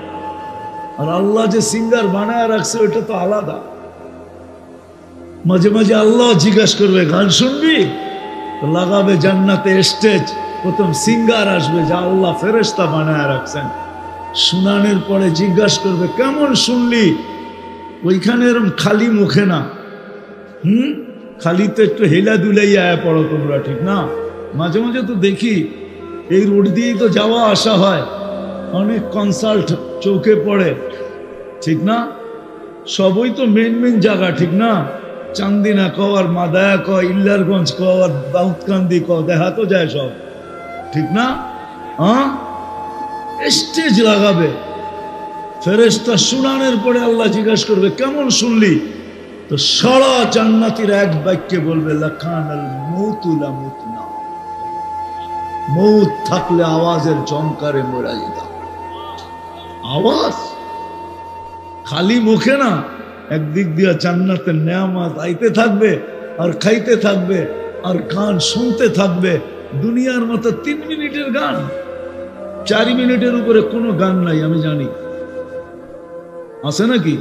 আর আল্লাহ যে সিঙ্গার বানায় রাখছে ওটা তো আলাদা। মাঝে মাঝে আল্লাহ জিজ্ঞাসা করবে, গান শুনবি? তো লাগাবে জান্নাতে স্টেজ, প্রথম সিঙ্গার আসবে যা আল্লাহ ফেরেশতা বানায় রাখছেন। শুনানোর পরে জিজ্ঞাসা করবে, কেমন শুনলি? ওইখানে এরকম খালি মুখে না, খালি তো একটু হেলা দুলাই আয়া পড়ো তোমরা, ঠিক না? মাঝে মাঝে তো দেখি এই রোড দিয়েই তো যাওয়া আসা হয়, অনেক কনসাল্ট চৌকে পড়ে, ঠিক না? সবই তো মেন মেন জায়গা, ঠিক না? চান্দিনা কও, আর মাদায়া কও, ইল্লারগঞ্জ কও, আর দাউদকান্দি কও, দেখা তো যায় সব, ঠিক না? স্টেজ লাগাবে ফেরেশতা। শুনানোর পরে আল্লাহ জিজ্ঞাসা করবে, কেমন শুনলি? তো সারা জান্নাতীরা এক বাক্যে বলবে, লাকানাল মউতু লামুতনা, মউত থাকলে আওয়াজের জমকারে মরা যেতাম। আওয়াজ খালি মুখে না, একদিক দিয়ে জান্নাতের নেয়ামত আইতে থাকবে আর খাইতে থাকবে আর গান শুনতে থাকবে। দুনিয়ার মতো 3 মিনিটের গান, 4 মিনিটের উপরে কোনো গান নাই, আমি জানি। আছে নাকি?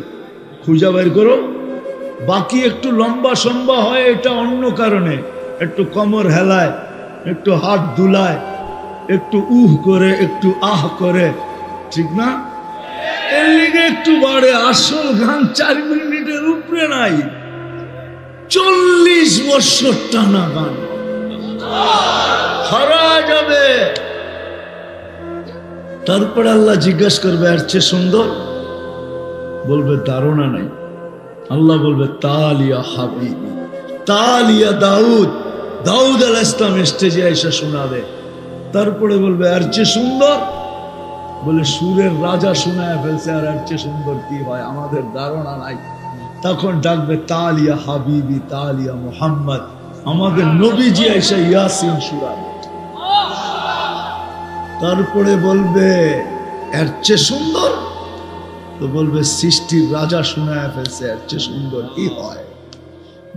খুঁজা বের করো। বাকি একটু লম্বা সম্বা হয়, এটা অন্য কারণে, একটু কোমর হেলায়, একটু হাত দুলায়, একটু উহ করে, একটু আহ করে, ঠিক না? এর লিগে একটু বাড়ে। আসল গান 4 মিনিটের উপরে নাই, 40 বছর টানা গান হারা যাবে। তারপরে আল্লাহ জিজ্ঞাসা করবে, এর চেয়ে সুন্দর? বলবে ধারণা নাই। আল্লাহ বলবে, তালিয়া হাবিবি, তালিয়া দাউদ। দাউদ আলাইহিস সালাম স্টেজে এসে শোনাবে। তারপরে বলবে, এর চেয়ে সুন্দর? বলে সুরের রাজা শোনায় ফেলছে, আর এর চেয়ে সুন্দর কি হয় আমাদের ধারণা নাই। তখন ডাকবে, তালিয়া হাবিবি, তালিয়া মুহাম্মদ, আমাদের নবীজি এসে ইয়াসিন শোনাবে। তারপরে বলবে, এর চেয়ে সুন্দর? তো বলবে, সৃষ্টির রাজা শোনায় ফেলছে, এর চেয়ে সুন্দর কি হয়?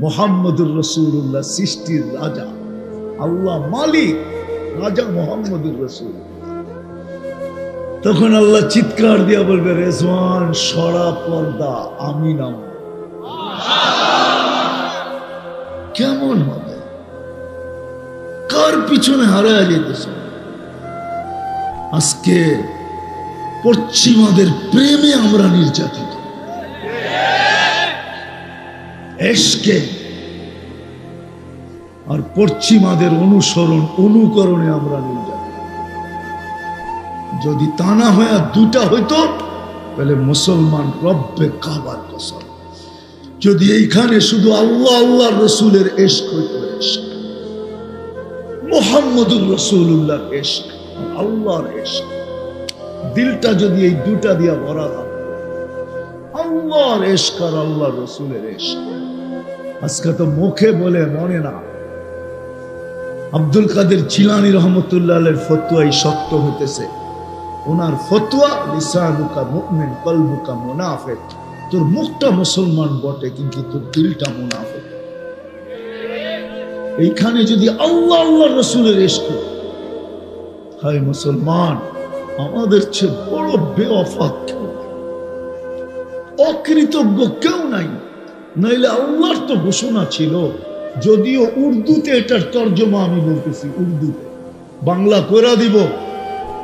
মুহাম্মদুর রাসূলুল্লাহ সৃষ্টির রাজা, আল্লাহ মালিক, রাজা মুহাম্মদুর রাসূল। তখন আল্লাহ চিৎকার দিয়া বলবে, রেজওয়ান সরা পর্দা, আমি নাম। কেমন হবে? কার পিছনে হারায় যেতেছ? আজকে পশ্চিমাদের প্রেমে আমরা নির্যাতিত, এশকে আর পশ্চিমাদের অনুকরণে আমরা নির্যাতিত। যদি তা না হয় দুটা হইতো, তাহলে মুসলমান রব্বে কাবার কসম, যদি এইখানে শুধু আল্লাহ আল্লাহর রসুলের এশক হইতো, এশক মুহাম্মদুর রাসূলুল্লাহর এশক, আল্লাহর এশক, দিলটা যদি এই দুটা দিয়া ভরা থাকতো, আল্লাহর এশক আর আল্লাহর রসুলের এশক। আজকে তো মুখে বলে মনে না। আব্দুল কাদের জিলানী রহমতুল্লাহ আলাইহির ফতোয়াই সত্য হইতেছে। ওনার ফতোয়া, লিসানুকা মুমিন কলবুকা মুনাফিক, তোর মুখটা মুসলমান বটে কিন্তু তোর দিলটা মুনাফিক। এইখানে যদি আল্লাহ আল্লাহর রসুলের ইশক, হায় মুসলমান, আমাদের চেয়ে বড় বেওয়াফা কেউ নাই, অকৃতজ্ঞ কেউ নাই। নাইলে আল্লাহর তো ঘোষণা ছিল, যদিও উর্দুতে এটার তর্জমা আমি বলতেছি, উর্দুতে, বাংলা করে দিব,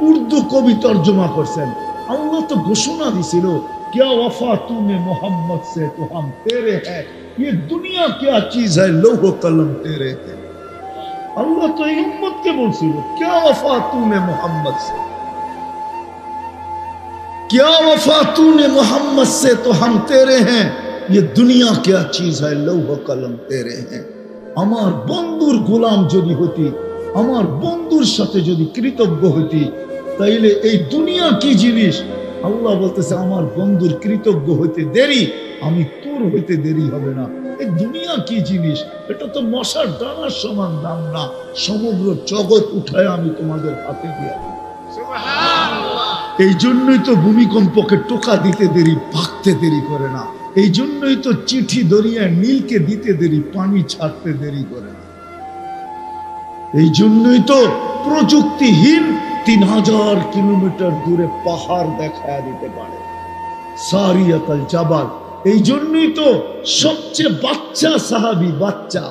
উর্দু কবি তর্জমা করছেন। আল্লাহ তো ঘোষণা দিছিল, क्या वफा तूने मोहम्मद से तो हम तेरे हैं, ये दुनिया क्या चीज है, लौह कलम तेरे थे। अल्लाह तो उम्मत के बोलছিল, क्या वफा तूने मोहम्मद से, क्या वफा तूने मोहम्मद से तो हम तेरे हैं, ये दुनिया क्या चीज है, लौह कलम तेरे हैं। আমার বন্ধুর গোলাম যদি হতি, আমার বন্ধুর সাথে যদি কৃতজ্ঞ হতি, তাইলে এই দুনিয়া কি জিনিস, আল্লাহ বলতেছে আমার বন্ধুর কৃতজ্ঞ হইতে দেরি, আমি তোর হইতে দেরি হবে না। এই দুনিয়া কি জিনিস, এটা তো মশার ডানার সমান দাম না, সমগ্র জগৎ উঠায় আমি তোমাদের হাতে দিয়ে দেব। সুবহানাল্লাহ। এই জন্যই তো ভূমিকম্পকে টোকা দিতে দেরি, ভাগতে দেরি করে না। এই জন্যই তো চিঠি দরিয়ায় নীলকে দিতে দেরি, পানি ছাড়তে দেরি করে না। এই জন্যই তো প্রযুক্তিহীন 3000 কিলোমিটার দূরে পাহাড় দেখায় দিতে পারে, সারিয়াতুল জাবাল। এই জন্যই তো সবচেয়ে বাচ্চা সাহাবী, বাচ্চা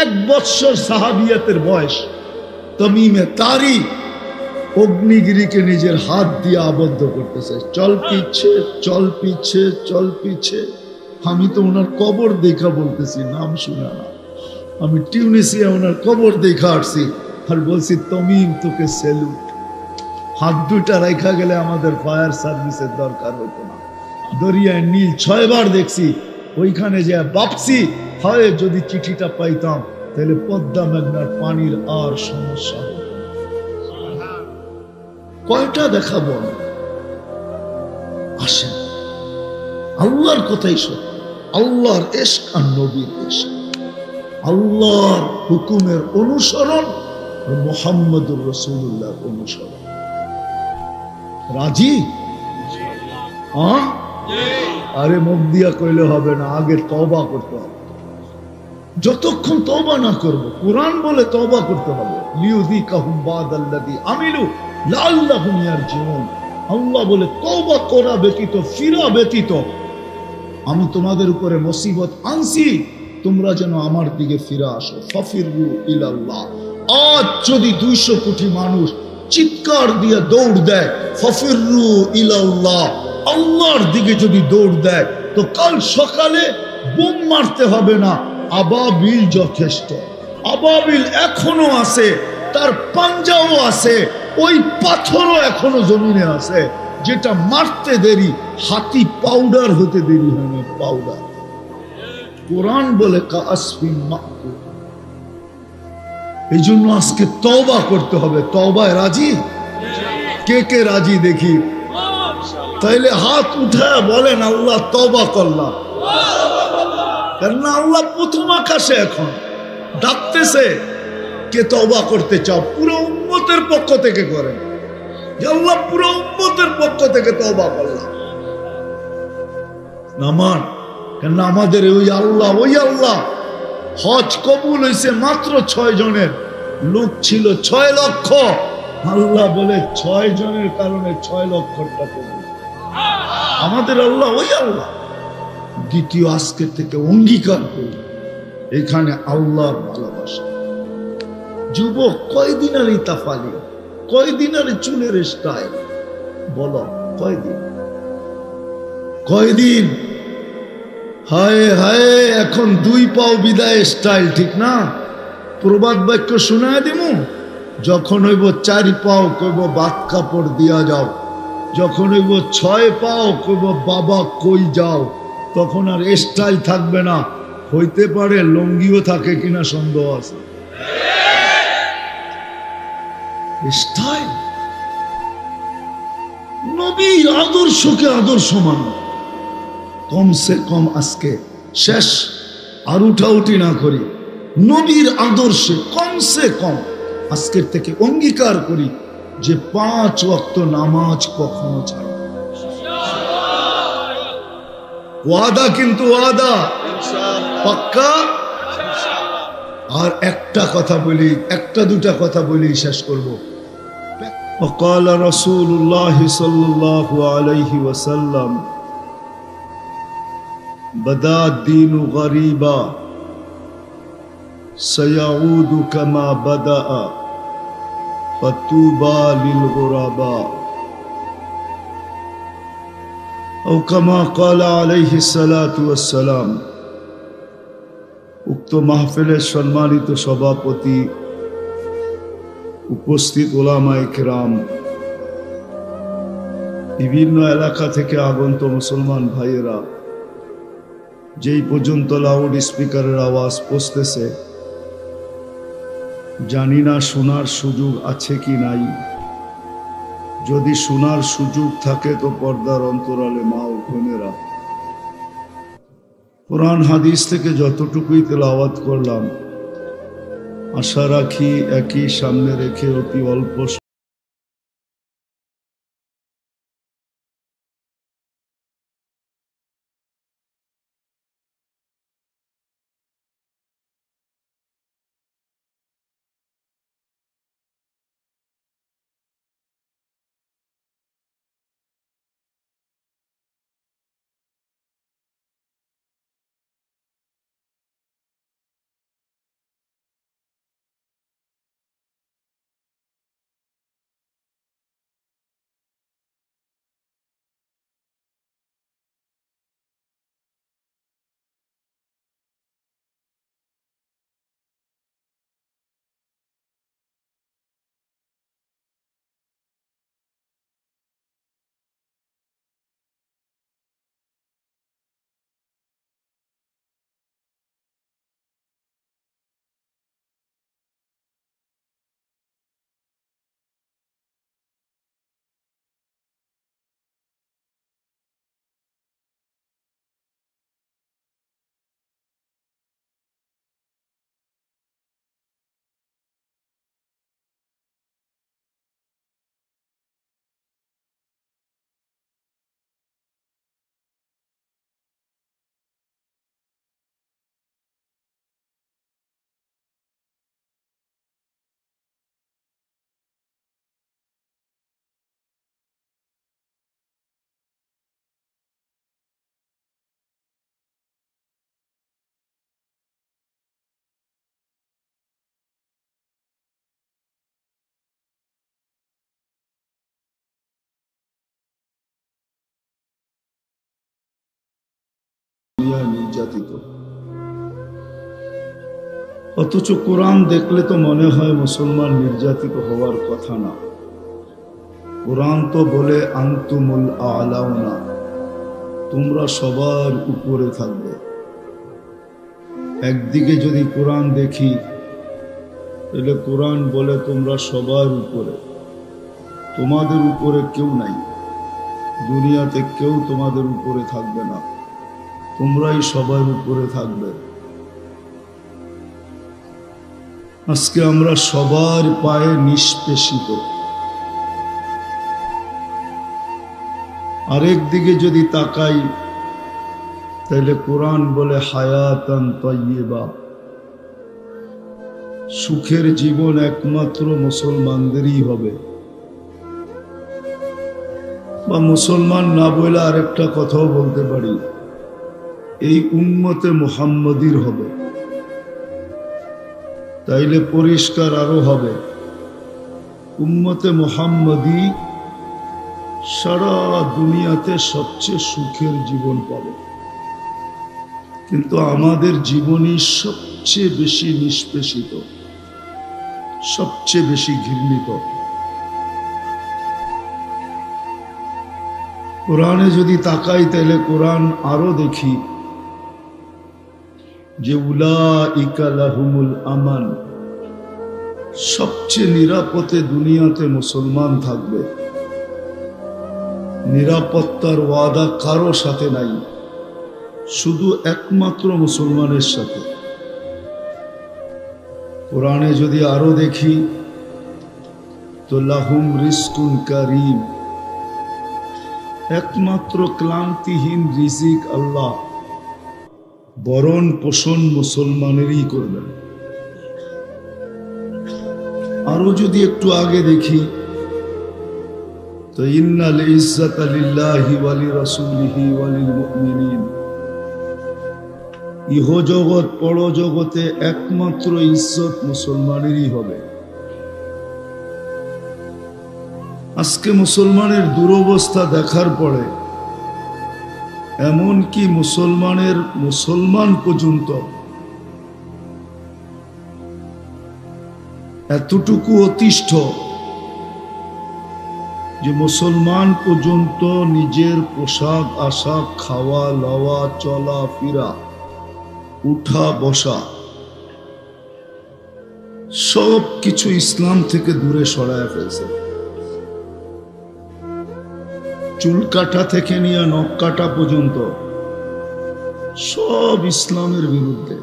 1 বৎসর সাহাবিয়াতের বয়স, তমিমে তারি অগ্নিগিরিকে নিজের হাত দিয়ে আবদ্ধ করতেছে, চল পিছে চল পিছে চল পিছে। আমি তো ওনার কবর দেখা বলতেছি, নাম শুনা না। আমি টিউনিসিয়া ওনার কবর দেখা আসছি, আর বলছি তমিম তোকে স্যালুট। হাত দুটা রেখা গেলে আমাদের ফায়ার সার্ভিসের দরকার হতো না। দরিয়ায় নীল 6 বার দেখছি, ওইখানে যে ভাবছি হয় যদি চিঠিটা পাইতাম তাহলে পদ্মা মেঘনার পানির আর সমস্যা হতো না। কয়টা দেখাবো আমি? আসেন, আল্লাহর কথাই সত্য, আল্লাহর ইশক আর নবীর ইশক, আল্লাহর হুকুমের অনুসরণ, মুহাম্মদুর রাসূলুল্লাহর অনুসরণ। রাজি? আরে মুখ দিয়া কইলে হবে না, আগে তওবা করতে হবে। যতক্ষণ তওবা না করব, কোরআন বলে তওবা করতে হবে, লিউযিকাহুম বাদাল্লাযী আমিলু লাআল্লাহুম ইয়ারজিউন। আল্লাহ বলে তওবা করা ব্যতীত, ফিরা ব্যতীত আমি তোমাদের উপরে মুসিবত আনছি, তোমরা যেন আমার দিকে ফিরে আসো। ফাফিরু ইলাল্লাহ। আজ যদি 200 কোটি মানুষ চিৎকার দিয়ে দৌড় দেয়, ফাফিরু ইলাল্লাহ, আল্লাহর দিকে যদি দৌড় দেয়, তো কাল সকালে বোম মারতে হবে না, আবাবিল যথেষ্ট। আবাবিল এখনো আছে, তার পাঞ্জাও আছে, ওই পাথরও এখনো জমিনে আছে, যেটা মারতে দেরি, হাতি পাউডার হতে দেরি হয় না, পাউডার। কোরআন বলে কাসফিন মাকুল। এই জন্য আজকে তওবা করতে হবে। তওবায় রাজি? কে কে রাজি দেখি? তাইলে হাত উঠায় বলেন আল্লাহ তওবা করলাম। কেননা আল্লাহ প্রথম আকাশে এখন ডাকতেছে, কে তওবা করতে চাও? পুরো উম্মতের পক্ষ থেকে করেন, যে আল্লাহ পুরো উম্মতের পক্ষ থেকে তওবা করলাম। নামান কেন আমাদের ওই আল্লাহ হজ কবুল হয়েছে মাত্র 6 জনের, লোক ছিল 6 লক্ষ। আল্লাহ বলে 6 জনের কারণে 6 লক্ষটা কবুল। আমাদের আল্লাহ ওই আল্লাহ। দ্বিতীয়, আজকে থেকে অঙ্গীকার করি এখানে আল্লাহর ভালোবাসা। যুবক, কয়দিন আর ইতাফালি, কয়দিন আর চুলের স্টাইল, বলো কয়দিন? হায় হায়, এখন 2 পাও বিদায় স্টাইল, ঠিক না? প্রবাদ বাক্য শোনায় দিমু, যখন হইব 4 পাও কইব বাত কাপড় দিয়া যাও, যখন হইব 6 পাও কইব বাবা কই যাও। তখন আর স্টাইল থাকবে না, হইতে পারে লঙ্গিও থাকে কিনা সন্দেহ আছে। স্টাইল, নবীর আদর্শকে আদর্শ মানো। কমসে কম আজকে শেষ, আর উঠাউঠি না করি, নবীর আদর্শে কমসে কম আজকের থেকে অঙ্গীকার করি যে 5 ওয়াক্ত নামাজ কখনো ছাড়ব না। ওয়াদা, কিন্তু ওয়াদা পাক্কা। আর একটা কথা বলি, একটা দুটা কথা বলি শেষ করব। وقال رسول الله صلى الله عليه وسلم بدا الدين غريبا سيعود كما بدأ فطوبى للغرباء أو كما قال عليه الصلاة والسلام। উক্ত মাহফিলের সম্মানিত সভাপতি, উপস্থিত ওলামায়ে কেরাম, বিভিন্ন এলাকা থেকে আগত মুসলমান ভাইয়েরা, যেই পর্যন্ত লাউড স্পিকারের আওয়াজ পৌঁছতেছে, জানি না শোনার সুযোগ আছে কি নাই। যদি শোনার সুযোগ থাকে তো পর্দার অন্তরালে মা ও বোনেরা, কোরআন হাদিস থেকে যতটুকুই তেলাওয়াত করলাম, আশা রাখি একই সামনে রেখে অতি অল্প নির্যাতিত। অথচ কোরআন দেখলে তো মনে হয় মুসলমান নির্যাতিত হওয়ার কথা না। কোরআন তো বলে আনতুমুল আলাউনা, তোমরা সবার উপরে থাকবে। একদিকে যদি কোরআন দেখি তাহলে কোরআন বলে তোমরা সবার উপরে, তোমাদের উপরে কেউ নাই, দুনিয়াতে কেউ তোমাদের উপরে থাকবে না, তোমরাই সবার উপরে থাকবে। আজকে আমরা সবার পায়ে নিষ্পেষিত। আরেক দিকে যদি তাকাই তাইলে কোরআন বলে হায়াতান তাইয়্যিবা, সুখের জীবন একমাত্র মুসলমানদেরই হবে। বা মুসলমান না বলে আরেকটা কথাও বলতে পারি, এই উম্মতে মুহাম্মদীর হবে। তাইলে পরিষ্কার আরো হবে, উম্মতে মুহাম্মদী সারা দুনিয়াতে সবচেয়ে সুখের জীবন পাবে। কিন্তু আমাদের জীবনই সবচেয়ে বেশি নিষ্পেষিত, সবচেয়ে বেশি ঘৃণিত। কোরআনে যদি তাকাই তাহলে কোরআন আরো দেখি যে উলাইকা লাহুমুল আমান, সবচেয়ে নিরাপদে দুনিয়াতে মুসলমান থাকবে। নিরাপত্তার ওয়াদা কারো সাথে নাই, শুধু একমাত্র মুসলমানের সাথে। কোরআনে যদি আরো দেখি তো লাহুম রিজকুন কারীম, একমাত্র ক্লান্তিহীন রিজিক আল্লাহ বরণ পোষণ মুসলমানেরই করবেন। আরো যদি একটু আগে দেখি তো ইন্নাল ইজ্জাতা লিল্লাহি ওয়া লিরাসূলিহি ওয়া লিল মুমিনিন, ইহজগৎ পরজগতে একমাত্র ইজ্জত মুসলমানেরই হবে। আজকে মুসলমানের দুরবস্থা দেখার পরে এমনকি মুসলমান পর্যন্ত এতটুকু অতিষ্ঠ যে মুসলমান পর্যন্ত নিজের পোশাক আশাক, খাওয়া লওয়া, চলা ফিরা, উঠা বসা সব কিছু ইসলাম থেকে দূরে সরায় ফেলছে। চুল কাটা থেকে নিয়ে নখ কাটা পর্যন্ত সব ইসলামের বিরুদ্ধে,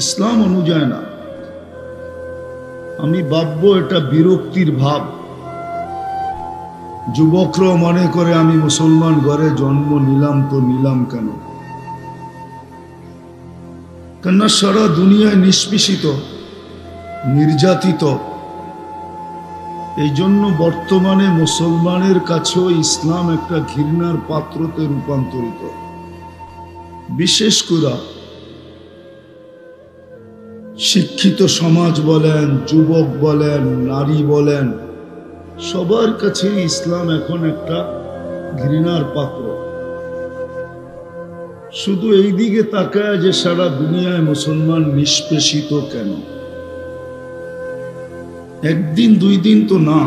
ইসলাম অনুযায়ী না। আমি ভাববো এটা বিরক্তির ভাব। যুবকরা মনে করে আমি মুসলমান ঘরে জন্ম নিলাম তো নিলাম কেন? কেননা সারা দুনিয়ায় নিষ্পেষিত, নির্যাতিত। এই জন্য বর্তমানে মুসলমানের কাছেও ইসলাম একটা ঘৃণার পাত্রতে রূপান্তরিত। বিশেষ করে শিক্ষিত সমাজ বলেন, যুবক বলেন, নারী বলেন, সবার কাছে ইসলাম এখন একটা ঘৃণার পাত্র। শুধু এই দিকে তাকায় যে সারা দুনিয়ায় মুসলমান নিষ্পেষিত কেন? একদিন দুই দিন তো না,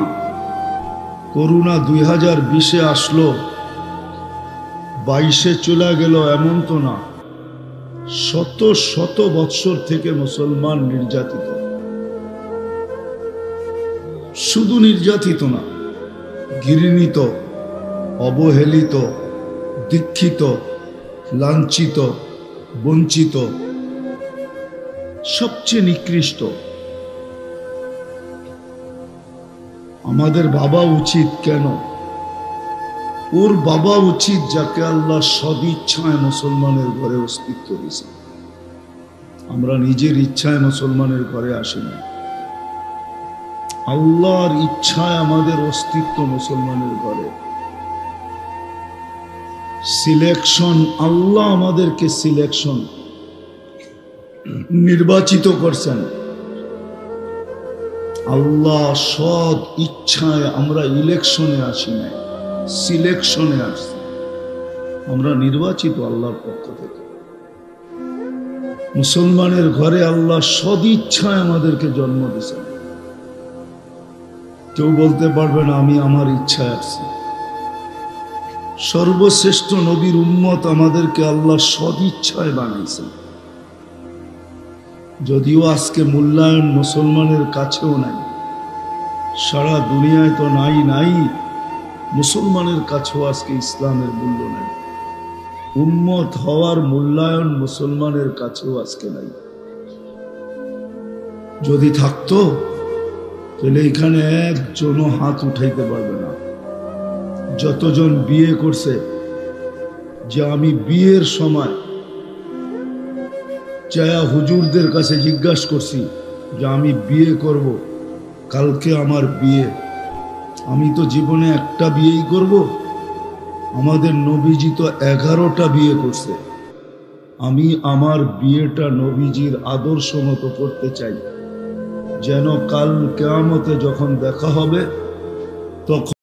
করোনা 2020-এ আসলো, 22-এ চলে গেল, এমন তো না। শত শত বৎসর থেকে মুসলমান নির্যাতিত। শুধু নির্যাতিত না, ঘৃণিত, অবহেলিত, দীক্ষিত, লাঞ্ছিত, বঞ্চিত, সবচেয়ে নিকৃষ্ট। আমাদের ভাবা উচিত, কেন ওর বাবা উচিত যাকে আল্লাহ সদিচ্ছায় মুসলমানের ঘরে অস্তিত্ব দিয়েছে। আমরা নিজের ইচ্ছায় মুসলমানের ঘরে আসি না, আল্লাহর ইচ্ছায় আমাদের অস্তিত্ব মুসলমানের ঘরে। সিলেকশন, আল্লাহ আমাদেরকে সিলেকশন, নির্বাচিত করছেন। আল্লাহ সৎ ইচ্ছায়, আমরা ইলেকশনে আসি নাই, সিলেকশনে আসছি। আমরা নির্বাচিত আল্লাহর পক্ষ থেকে। মুসলমানের ঘরে আল্লাহ সদিচ্ছায় আমাদেরকে জন্ম দিয়েছেন। কেউ বলতে পারবে না আমি আমার ইচ্ছায় আসছি। সর্বশ্রেষ্ঠ নবীর উম্মত আমাদেরকে আল্লাহ সদিচ্ছায় বানাইছেন। যদিও আজকে মূল্যায়ন মুসলমানের কাছেও নাই, সারা দুনিয়ায় তো নাই, মুসলমানের কাছেও আজকে ইসলামের মূল্য নাই। উম্মত হওয়ার মূল্যায়ন মুসলমানের কাছেও আজকে নাই। যদি থাকতো তাহলে এখানে একজনও হাত উঠাইতে পারবে না। যতজন বিয়ে করছে, যে আমি বিয়ের সময় চায়া হুজুরদের কাছে জিজ্ঞাসা করছি যে আমি বিয়ে করব, কালকে আমার বিয়ে, আমি তো জীবনে একটা বিয়েই করব, আমাদের নবীজি তো 11টা বিয়ে করছে, আমি আমার বিয়েটা নবীজির আদর্শ মতো করতে চাই, যেন কাল কিয়ামতে যখন দেখা হবে তখন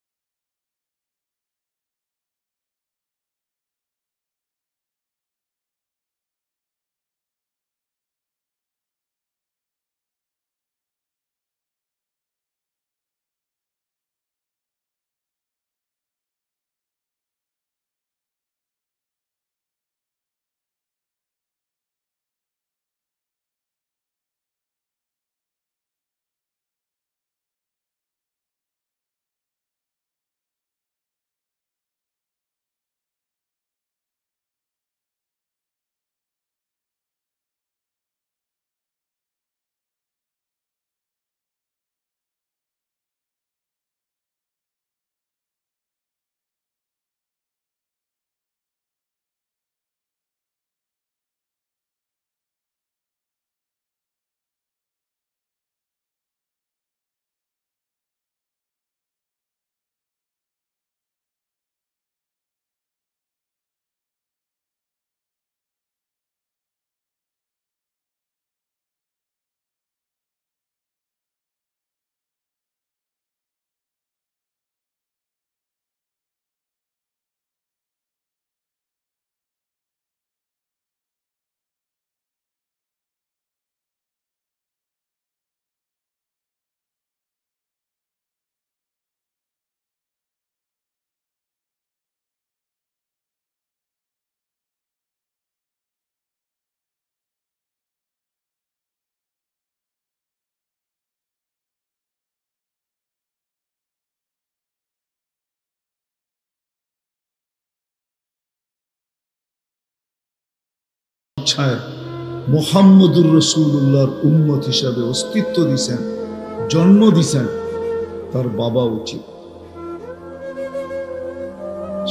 মুহাম্মদুর রাসূলুল্লাহর উম্মত হিসাবে অস্তিত্ব দিছেন, জন্ম দিছেন, তার বাবা উচিত।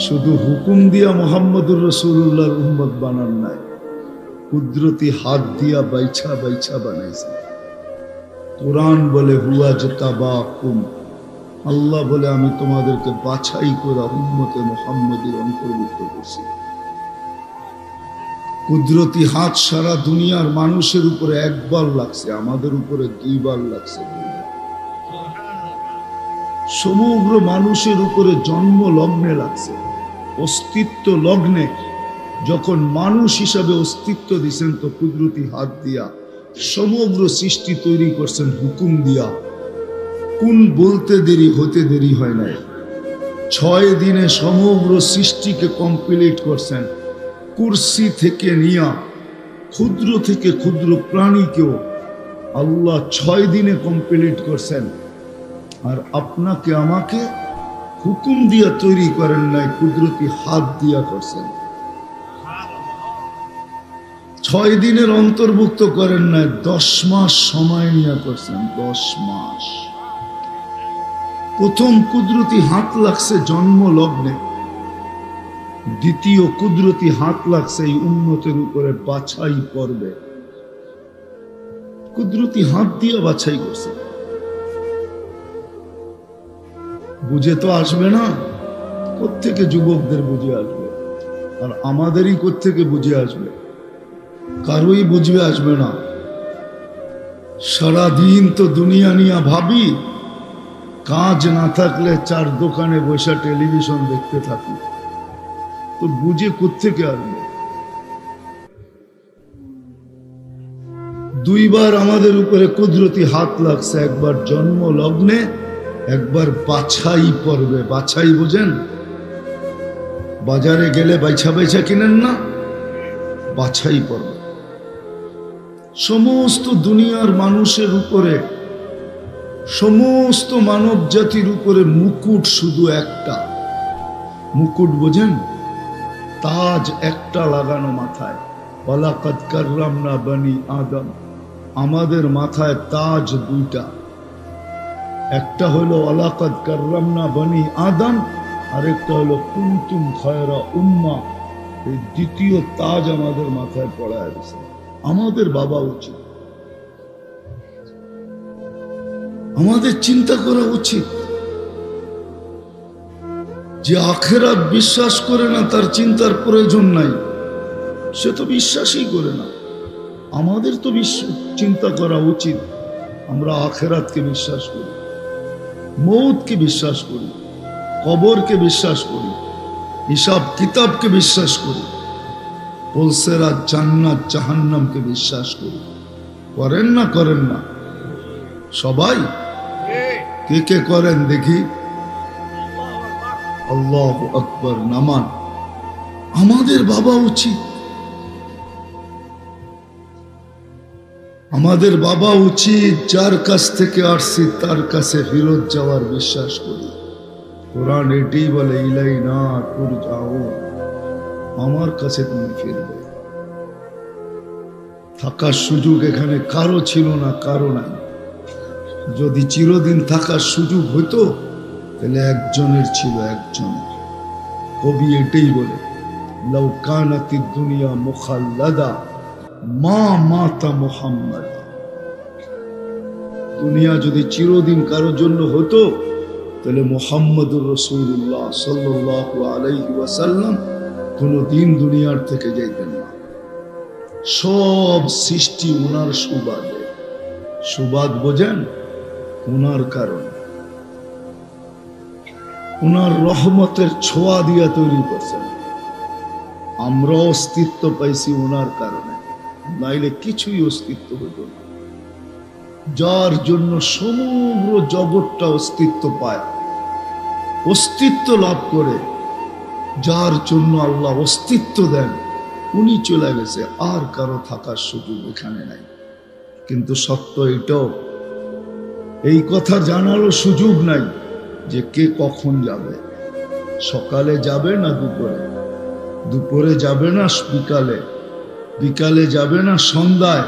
শুধু হুকুম দিয়া মুহাম্মদুর রাসূলুল্লাহর উম্মত বানান নাই, কুদরতি হাত দিয়া বাইছা বাইছা বানাইছে। কোরআন বলে হুয়া জতাবাকুম, আল্লাহ বলে আমি তোমাদেরকে বাছাই করে উম্মতে মুহাম্মদীর অন্তর্ভুক্ত করছি। কুদরতি হাত সারা দুনিয়ার মানুষের উপরে একবার লাগছে, আমাদের উপরে 2 বার লাগছে। সমগ্র মানুষের উপরে জন্ম লগ্নে লাগছে, অস্তিত্ব লগ্নে। যখন মানুষ হিসাবে অস্তিত্ব দিছেন তো কুদরতি হাত দিয়া সমগ্র সৃষ্টি তৈরি করছেন হুকুম দিয়া। কোন বলতে দেরি হতে দেরি হয় নাই, 6 দিনে সমগ্র সৃষ্টিকে কমপ্লিট করছেন। কুরসি থেকে নিয়া ক্ষুদ্র থেকে ক্ষুদ্র প্রাণীকেও আল্লাহ 6 দিনে কমপ্লিট করছেন। আর আপনাকে আমাকে হুকুম দিয়া তৈরি করেন নাই, কুদরতি হাত দিয়া করছেন। 6 দিনের অন্তর্ভুক্ত করেন নাই, 10 মাস সময় নিয়ে করছেন। 10 মাস। প্রথম কুদরতি হাত লাগছে জন্ম লগ্নে, দ্বিতীয় কুদরতি হাত লাগছে এই উম্মতের উপরে বাছাই পর্বে। কুদরতি হাত দিয়ে বাছাই করছে। বুঝে তো আসবে না, কোত্থেকে যুবকদের বুঝে আসবে, আর আমাদেরই কোত্থেকে বুঝে আসবে, কারোই বুঝবে আসবে না। সারাদিন তো দুনিয়া নিয়ে ভাবি, কাজ না থাকলে 4 দোকানে বসে টেলিভিশন দেখতে থাকি, তো বুঝে কোত্থেকে আসবে। 2 বার আমাদের উপরে কুদরতি হাত লাগছে, একবার জন্ম লগ্নে, একবার বাছাই পর্বে। বাছাই বোঝেন? বাজারে গেলে বাইছা বাইছা কিনেন না, বাছাই পর্বে। সমস্ত দুনিয়ার মানুষের উপরে, সমস্ত মানব জাতির উপরে মুকুট শুধু একটা। মুকুট বোঝেন? তাজ একটা লাগানো মাথায়। ওয়ালাকাদ কাররামনা বনি আদম, আমাদের মাথায় তাজ 2টা। একটা হলো ওয়ালাকাদ কাররামনা বনি আদম, আরেকটা হলো কুনতুম খায়রা উম্মাহ, এই দ্বিতীয় তাজ আমাদের মাথায় পড়ায় গেছে। আমাদের বাবা উচিত, আমাদের চিন্তা করা উচিত যে আখেরাত বিশ্বাস করে না তার চিন্তার প্রয়োজন নাই, সে তো বিশ্বাসই করে না। আমাদের তো চিন্তা করা উচিত আমরা আখেরাতকে বিশ্বাস করি, মৌতকে বিশ্বাস করি, কবরকে বিশ্বাস করি, হিসাব কিতাবকে বিশ্বাস করি, পুলসেরাত জান্নাত জাহান্নামকে বিশ্বাস করি। করেন না? করেন না সবাই? কে কে করেন দেখি? আল্লাহু আকবার। নামান আমাদের বাবা উচিত, আমাদের বাবা উচিত যার কাছ থেকে আসছি তার কাছে ফেরত যাওয়ার বিশ্বাস করি। কোরআন এটাই বলে, ইলাইনা তুরজাউন, আমার কাছে তুমি ফিরবে। থাকার সুযোগ এখানে কারো ছিল না, কারো নাই। যদি চিরদিন থাকার সুযোগ হতো তাহলে একজনের ছিল, একজনের। কবি এটাই বলে, লাউ কানাতিদ দুনিয়া মুখাল্লাদা মা মাতা মুহাম্মদ। দুনিয়া যদি চিরদিন কারোর জন্য হতো তাহলে মুহাম্মদুর রাসূলুল্লাহ সাল্লাল্লাহু আলাইহি ওয়াসাল্লাম কোনদিন দুনিয়ার থেকে যাইতেন না। সব সৃষ্টি ওনার সুবাদে। সুবাদ বোঝেন? ওনার কারণে, ওনার রহমতের ছোঁয়া দিয়া তৈরি করছেন। আমরা অস্তিত্ব পাইছি ওনার কারণে, নাইলে কিছুই অস্তিত্ব হতো না। যার জন্য সমগ্র জগৎটা অস্তিত্ব পায়, অস্তিত্ব লাভ করে, যার জন্য আল্লাহ অস্তিত্ব দেন, উনি চলে গেছে, আর কারো থাকার সুযোগ এখানে নাই। কিন্তু সত্য এটাও, এই কথা জানারও সুযোগ নাই যে কে কখন যাবে। সকালে যাবে না দুপুরে, দুপুরে যাবে না বিকালে, বিকালে যাবে না সন্ধ্যায়,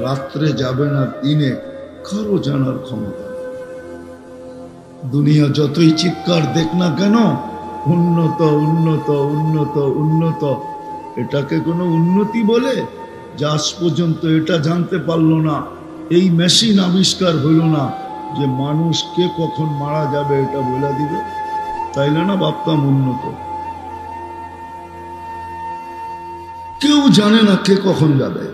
রাত্রে যাবে না দিনে, কারো জানার ক্ষমতা নেই। দুনিয়া যতই চিৎকার দেখ না কেন, উন্নত উন্নত উন্নত উন্নত, এটাকে কোনো উন্নতি বলে? যে আজ পর্যন্ত এটা জানতে পারলো না, এই মেশিন আবিষ্কার হইল না যে মানুষ কে কখন মারা যাবে এটা বলে দিবে, তাইলে না ভাবতাম উন্নত। কেউ জানে না কে কখন যাবে।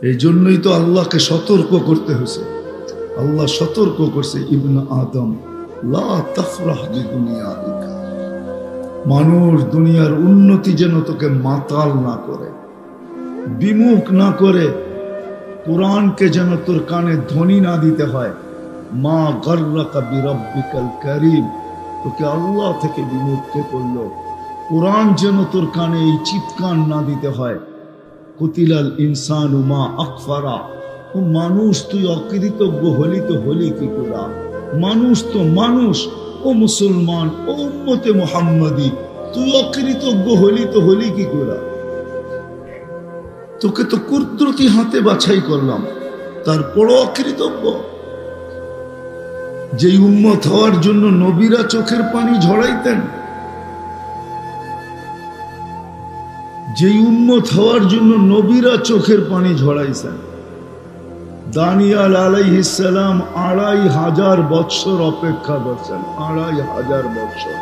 এই জন্যই তো আল্লাহকে সতর্ক করতে হয়েছে। আল্লাহ সতর্ক করছে, ইবনে আদম লা তাফরাহ বিদুনিয়াইকা, মানুষ দুনিয়ার উন্নতি যেন তোকে মাতাল না করে, বিমুখ না করে। কোরআনকে যেন তোর কানে ধ্বনি না দিতে হয়, মা গাররাকা বিরাব্বিকাল কারীম, তোকে আল্লাহ থেকে বিমুখ কে করলো। কোরআন যেন তোর কানে এই চিৎকার না দিতে হয়, কুতিলাল ইনসানু মা আকফারা, ও মানুষ তুই অকৃতজ্ঞ হলি তো হলি কি করে? মানুষ তো মানুষ, ও মুসলমান, ও উম্মতে মুহাম্মাদি, তুই অকৃতজ্ঞ হলি তো হলি কি করে? তোকে তো কুদরতি হাতে বাছাই করলাম, তারপরও অকৃতজ্ঞ। যেই উম্মত হওয়ার জন্য নবীরা চোখের পানি ঝরাইতেন, যেই উম্মত হওয়ার জন্য নবীরা চোখের পানি ঝরাইছেন। দানিয়াল আলাইহিস সালাম ২৫০০ বৎসর অপেক্ষা করছেন, ২৫০০ বৎসর,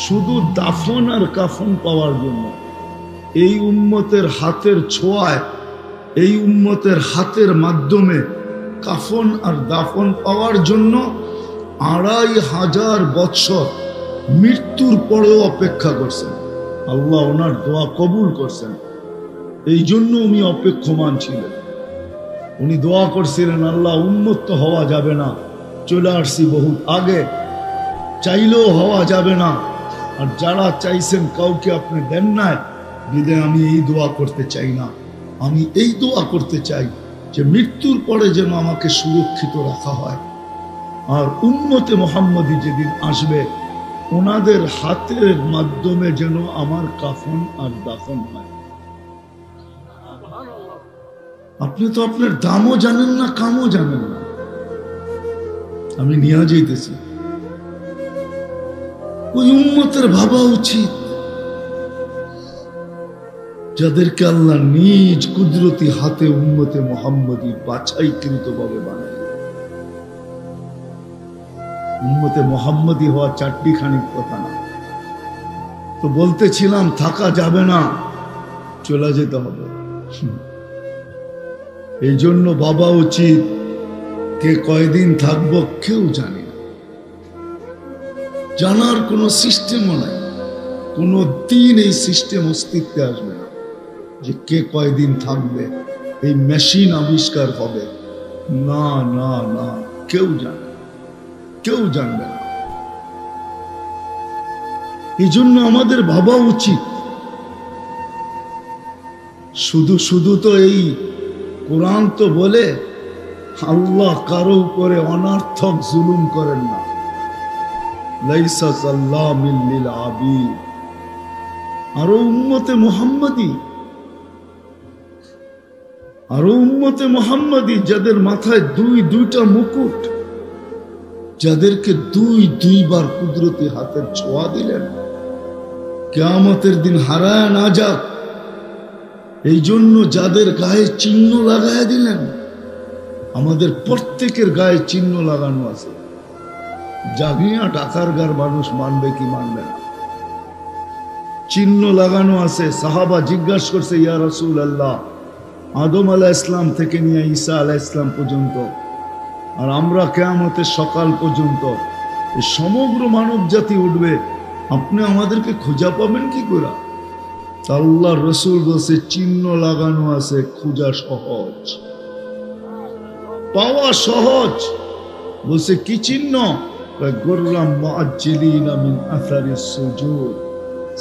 শুধু দাফন আর কাফন পাওয়ার জন্য। এই উম্মতের হাতের ছোঁয়ায়, এই উম্মতের হাতের মাধ্যমে কাফন আর দাফন পাওয়ার জন্য ২৫০০ বৎসর মৃত্যুর পরেও অপেক্ষা করছেন। আল্লাহ ওনার দোয়া কবুল করছেন, এই জন্য উনি অপেক্ষমান ছিলেন। উনি দোয়া করছিলেন, আল্লাহ উম্মত তো হওয়া যাবে না, চলে আসছি বহুত আগে, চাইলেও হওয়া যাবে না, আর যারা চাইছেন কাউকে আপনি দেন নাই, বিদে আমি এই দোয়া করতে চাই না। আমি এই দোয়া করতে চাই যে মৃত্যুর পরে যেন আমাকে সুরক্ষিত রাখা হয়, আর উম্মতে মুহাম্মদী যেদিন আসবে ওনাদের হাতের মাধ্যমে যেন আমার কাফন আর দাফন হয়। আপনি তো আপনার দামও জানেন না, কামও জানেন না। আমি নিয়ে যাইতেছি, ওই উম্মতের ভাবা উচিত যাদেরকে আল্লাহ নিজ কুদরতি হাতে উম্মতে মুহাম্মদী বাছাইকৃত ভাবে বানায়। উম্মতে মুহাম্মদী হওয়া চারটি খানিক কথা না। তো বলতেছিলাম থাকা যাবে না, চলে যেতে হবে। এই জন্য বাবা উচিত, কে কয়দিন থাকবো কেউ জানে না, জানার কোনো সিস্টেমও নাই। কোনো দিন এই সিস্টেম অস্তিত্বে আসবে না যে কে কয়দিন থাকবে, এই মেশিন আবিষ্কার হবে। না না না, কেউ জানে, কেউ জানবে না। এই জন্য আমাদের ভাবা উচিত, শুধু শুধু তো এই কোরআন তো বলে আল্লাহ কারো উপরে অনার্থক জুলুম করেন না। লাইসা যাল্লামিল লিল আবিদ। আরো উম্মতে মুহাম্মদী যাদের মাথায় দুইটা মুকুট, যাদেরকে দুইবার কুদরতি হাতের ছোঁয়া দিলেন, কিয়ামতের দিন হারায় না যাক এই জন্য যাদের গায়ে চিহ্ন লাগায় দিলেন। আমাদের প্রত্যেকের গায়ে চিহ্ন লাগানো আছে। জাগিয়া ঢাকার গার মানুষ মানবে কি মানবে না, চিহ্ন লাগানো আছে। সাহাবা জিজ্ঞাসা করছে, ইয়া রাসূলুল্লাহ, আদম আলাইহিস সালাম থেকে নিয়ে ঈসা আলাইহিস সালাম পর্যন্ত, আর আমরা কিয়ামতের সকাল পর্যন্ত এই সমগ্র মানব জাতি উঠবে, আপনি আমাদেরকে খুঁজা পাবেন কি করে? আল্লাহর রাসূল বলছে, চিহ্ন লাগানো আছে, খোঁজা সহজ, পাওয়া সহজ। বলছে কি চিহ্ন? গুররাম মুআজ্জিলিনা মিন আসারিস সুজুদ,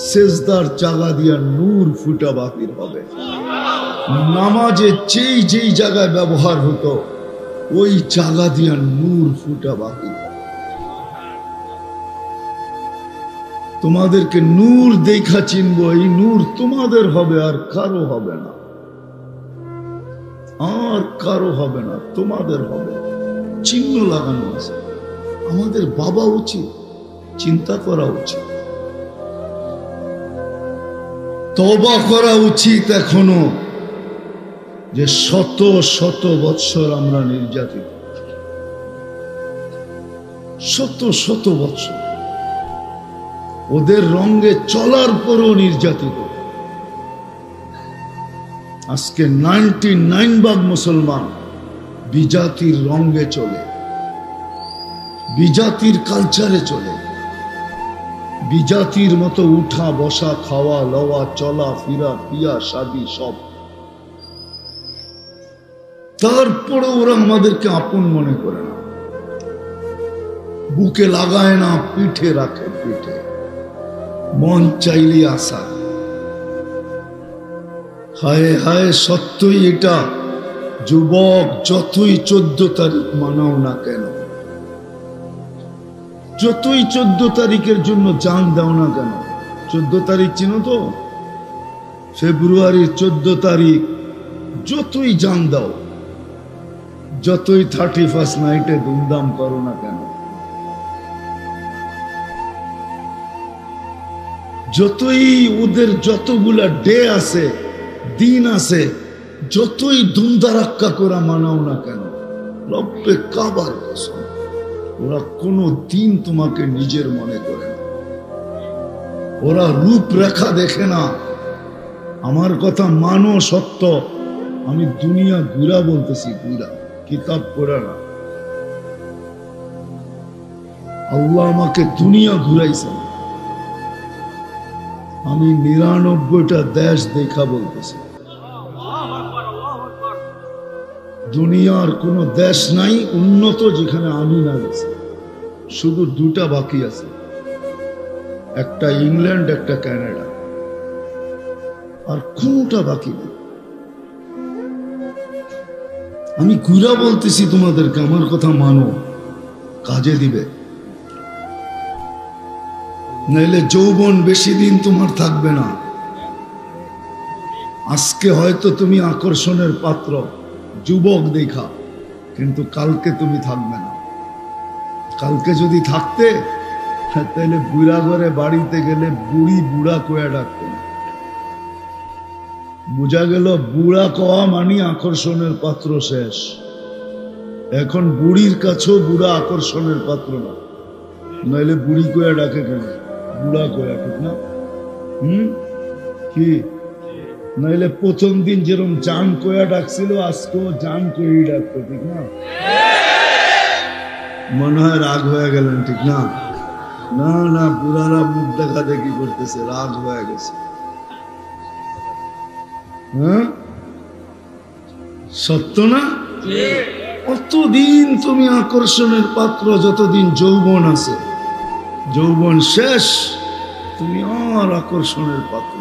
সিজদার জায়গা দিয়া নূর ফুটা বাহির হবে। নামাজে যেই জায়গায় ব্যবহার হতো ওই জায়গা দিয়া নূর ফুটা বাহির। তোমাদেরকে নূর দেখা চিনব, এই নূর তোমাদের হবে, আর কারো হবে না, আর কারো হবে না, তোমাদের হবে। চিহ্ন লাগানো আছে। আমাদের ভাবা উচিত, চিন্তা করা উচিত, তওবা করা উচিত এখনো, যে শত শত বৎসর আমরা নির্যাতিত, শত শত বৎসর ওদের রঙে চলার পরও নির্যাতিত। আজকে 99% মুসলমান বিজাতির রঙে চলে, বিজাতির কালচারে চলে, বিজাতির মতো উঠা বসা, খাওয়া লওয়া, চলা ফিরা, পিয়া শাদি সব। তারপরে ওরা আমাদেরকে আপন মনে করে না, বুকে লাগায় না, পিঠে রাখে, পিঠে মন চাইলে আসা। হায় হায়, সত্যই এটা। যুবক, যতই 14 তারিখ মানাও না কেন, যতই 14 তারিখের জন্য জান দাও না কেন, 14 তারিখ চিনো তো? ফেব্রুয়ারির 14 তারিখ যতই জান দাও, যতই 31st নাইটে ধুমধাম করো না কেন, যতই ওদের যতগুলা ডে আছে, দিন আছে, যতই ধুমধারাক্কা করে মানাও না কেন, রব্বে কাবার কসম, ওরা কোনো দিন তোমাকে নিজের মনে করে না। ওরা রূপরেখা দেখে না। আমার কথা মানো, সত্য। আমি দুনিয়া ঘুরা বলতেছি, ঘুরা, কিতাব পড়া না। আল্লাহ আমাকে দুনিয়া ঘুরাইছে। আমি 99টা দেশ দেখা বলতেছি। দুনিয়ার কোন দেশ নাই উন্নত যেখানে আমি না গেছি। শুধু 2টা বাকি আছে, একটা ইংল্যান্ড, একটা কানাডা, আর কোনটা বাকি নেই। আমি ঘুরা বলতেছি তোমাদেরকে, আমার কথা মানো, কাজে দিবে। নাইলে যৌবন বেশি দিন তোমার থাকবে না। আজকে হয়তো তুমি আকর্ষণের পাত্র, যুবক দেখা, কিন্তু কালকে তুমি থাকবে না। কালকে যদি থাকতে, তাহলে বুড়া ঘরে বাড়িতে গেলে বুড়ি বুড়া কয়া ডাকতেন। বোঝা গেল বুড়া কওয়া মানে আকর্ষণের পাত্র শেষ। এখন বুড়ির কাছেও বুড়া আকর্ষণের পাত্র না, নইলে বুড়ি কয়া ডাকে কেন? বুড়া কয়া, ঠিক না? কি নইলে প্রথম দিন যেরকম জান কয়া ডাকছিল আজকেও জান কয়েই ডাকতো, ঠিক না? মনে হয় রাগ হয়ে গেলেন, ঠিক না? না না, বুড়ারা মুখ দেখা দেখি করতেছে, রাগ হয়ে গেছে। হ্যাঁ, সত্য না? অতদিন তুমি আকর্ষণের পাত্র, যতদিন যৌবন আছে। যৌবন শেষ, তুমি আর আকর্ষণের পাত্র।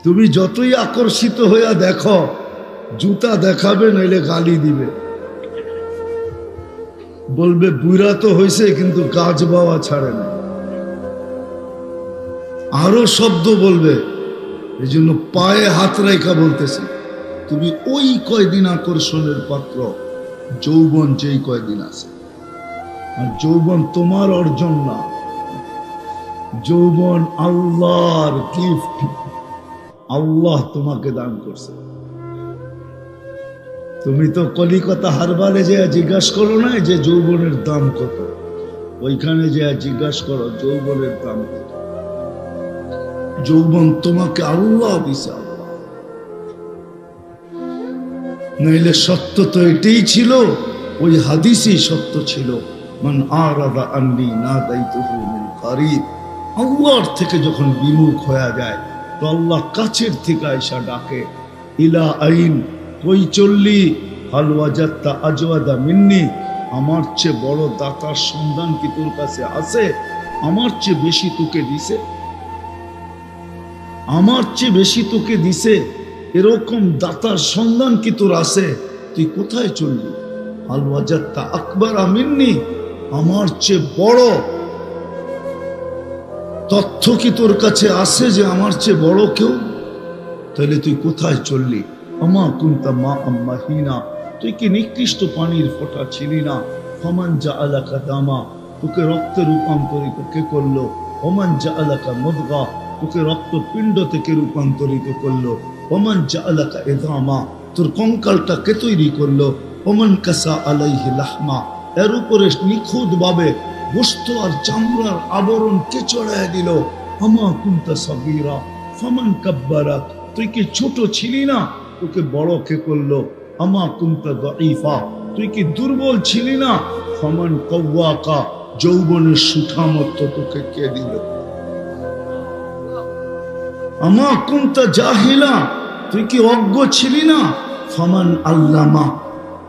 তুমি যতই আকর্ষিত হইয়া দেখো, জুতা দেখাবে নইলে গালি দিবে, বলবে বুড়া তো হয়েছে কিন্তু গাছ বাওয়া ছাড়ে না, আরো শব্দ বলবে। এই জন্য পায়ে হাত রেখা বলতেছে, তুমি ওই কয়দিন আকর্ষণের পাত্র, যৌবন যেই কয়দিন আছে। আর যৌবন তোমার অর্জন না, যৌবন আল্লাহর গিফট। আল্লাহ তোমাকে দান করছে। তুমি তো কলিকাতা হারবারে যে জিজ্ঞাসা করো না যে যৌবনের দাম কত, ওইখানে যে জিজ্ঞাসা করো যৌবনের দাম কত। যৌবন তোমাকে আল্লাহ দিছে, আল্লাহ। নইলে সত্য তো এটাই ছিল, ওই হাদিসই সত্য ছিল, মান আরাদা আন্নি নাদাইতুহু মিন কারিব। আল্লাহর থেকে যখন বিমুখ হয়ে যায় তো আল্লাহ কাছের থেকে আইসা ডাকে, ইলা আইন, কই চললি? হাল ওয়াজাত্তা আজওয়াদা মিন্নি, আমার চেয়ে বড় দাতার সন্ধান কি তোর কাছে আছে? আমার চেয়ে বেশি তোকে দিছে, আমার চেয়ে বেশি তোকে দিছে, এরকম দাতার সন্ধান কি তোর আছে? তুই কোথায় চললি? হাল ওয়াজাত্তা আকবারা মিন্নি, আমার চেয়ে বড় তথ্য কি তোর কাছে আছে যে আমার চেয়ে বড় কেউ? তাহলে তুই কোথায় চললি? আমা কুনতা মা আম্মাহিনা, তুই কি নিকৃষ্ট পানির ফোঁটা ছিলি না? ফমান জাআলাকা দামা, তোকে রক্তে রূপান্তরিত কে করলো? ওমান জাআলাকা মুদগা, তোকে রক্তপিণ্ড থেকে রূপান্তরিত করলো। ওমান জাআলাকা ইদামা, তোর কঙ্কালটা কে তৈরি করলো? ওমান কাসা আলাইহি লাহমা, এর উপরে নিখুঁত ভাবে গোশত আর চামড়ার আবরণ কে চড়ায় দিল? আমা কুনতা সাগীরা ফামান কাব্বারাক, তুই কি ছোট ছিলি না? তোকে বড় কে করলো? আমা কুনতা দাঈফা, তুই কি দুর্বল ছিলি না? ফামান কাওয়াকা, যৌবনের সুঠামত্ব তোকে কে দিল? আমা কুনতা জাহিলা, তুই কি অজ্ঞ ছিলি না? ফামান আল্লামা,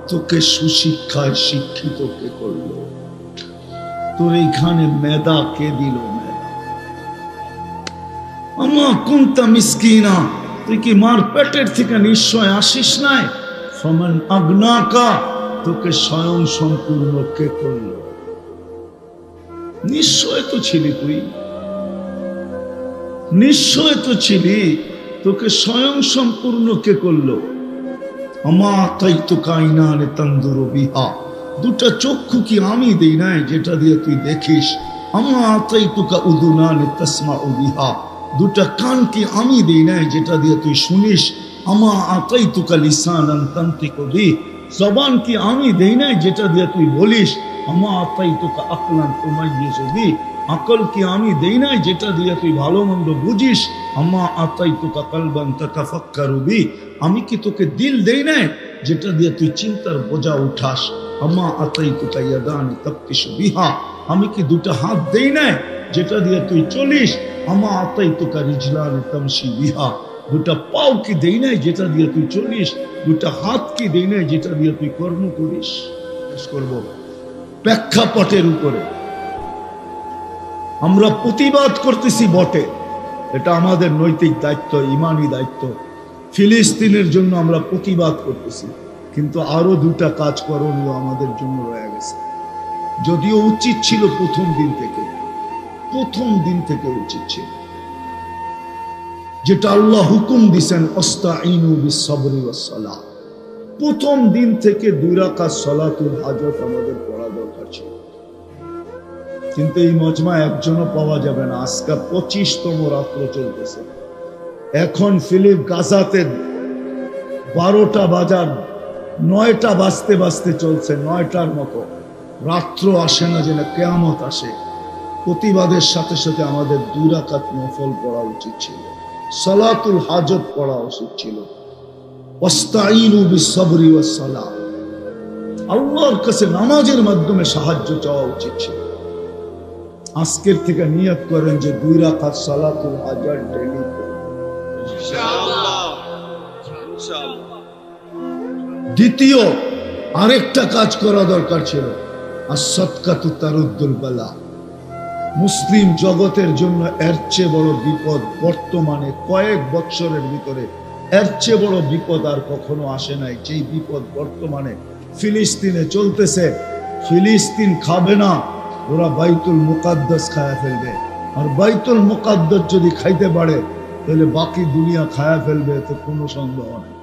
তোকে সুশিক্ষায় শিক্ষিত কে করলো? তোর এইখানে মেধা কে দিল? মেধা। আমা কুনতা মিসকিনা, তুই কি মার পেটের থেকে নিশ্চয় আসিস নাই? ফমান আগনাকা, তোকে স্বয়ং সম্পূর্ণ কে করলো? নিশ্চয় তো ছিলি তুই, নিশ্চয় তো ছিলি, তোকে স্বয়ং সম্পূর্ণ কে করলো? আমা আতাইতুকা আইনানে তানদুরু বিহা, দুটা চক্ষু কি আমি দেই নাই যেটা দিয়ে তুই দেখিস? আমা আতাইতুকা উযুনানে তাসমাউ বিহা, দুটা কান কি আমি দেই নাই যেটা দিয়ে তুই শুনিস? আমা আতাইতুকা লিসানান তানতিকু বিহি, জবান কি আমি দেই নাই যেটা দিয়ে তুই বলিস? আমা আতাইতুকা আকলান তুমাইয়িজু বিহি, আকল কি আমি দেই নাই যেটা দিয়ে তুই ভালো মন্দ বুঝিস? আমা আতাইতুকা কলবান তাতাফাক্কারু বিহি, আমি কি তোকে দিল দেই নাই যেটা দিয়ে তুই চিন্তার বোঝা উঠাস? আমা আতাইতুকা ইয়াদানি তাবতিশু বিহা, আমি কি দুটা হাত দেই নাই যেটা দিয়ে তুই চলিস? আমা আতাইতুকা রিজলানি তামশি বিহা, দুটা পাও কি দেই নাই যেটা দিয়ে তুই চলিস? দুটা হাত কি দেই নাই যেটা দিয়ে তুই কর্ম করিস? করব প্রেক্ষাপটের উপরে আমরা প্রতিবাদ করতেছি বটে, এটা আমাদের নৈতিক দায়িত্ব, ইমানি দায়িত্ব। ফিলিস্তিনের জন্য আমরা প্রতিবাদ করতেছি, কিন্তু আরো দুটা কাজ করণীয় আমাদের জন্য রয়ে গেছে। যদিও উচিত ছিল প্রথম দিন থেকে উচিত ছিল, যেটা আল্লাহ হুকুম দিছেন, আস্তাঈনু বিস-সাবরি ওয়াস-সালাহ। প্রথম দিন থেকে 2 রাকাত সালাতুল হাজত আমাদের পড়া দরকার ছিল। কিন্তু এই মজমা একজনও পাওয়া যাবে না। আজকে 25তম রাত্র চলতেছে। এখন ফিলিপ গাজাতে 12টা বাজার, 9টা বাজতে বাজতে চলছে, 9টার মতো। রাত্র আসে না যেন কিয়ামত আসে। প্রতিবাদের সাথে সাথে আমাদের 2 রাকাত নফল পড়া উচিত ছিল, সালাতুল হাজত পড়া উচিত ছিল। ওয়াস্তাঈনু বিস-সাবরি ওয়াস-সালাহ, আল্লাহর কাছে নামাজের মাধ্যমে সাহায্য চাওয়া উচিত ছিল। আজকের থেকে নিয়ত করেন যে 2 রাকাত সালাতুল হাজত ডেইলি ইনশাআল্লাহ। দ্বিতীয় আরেকটা কাজ করা দরকার ছিল, আস-সাদকাতু তারুদ্দুল বালা। মুসলিম জগতের জন্য এর চেয়ে বড় বিপদ বর্তমানে কয়েক বছরের ভিতরে এর চেয়ে বড় বিপদ আর কখনো আসে নাই। যেই বিপদ বর্তমানে ফিলিস্তিনে চলতেছে। ফিলিস্তিন খাবে না, ওরা বাইতুল মুকাদ্দাস খায়া ফেলবে। আর বাইতুল মুকাদ্দাস যদি খাইতে পারে তাহলে বাকি দুনিয়া খায়া ফেলবে, তো কোনো সন্দেহ নেই।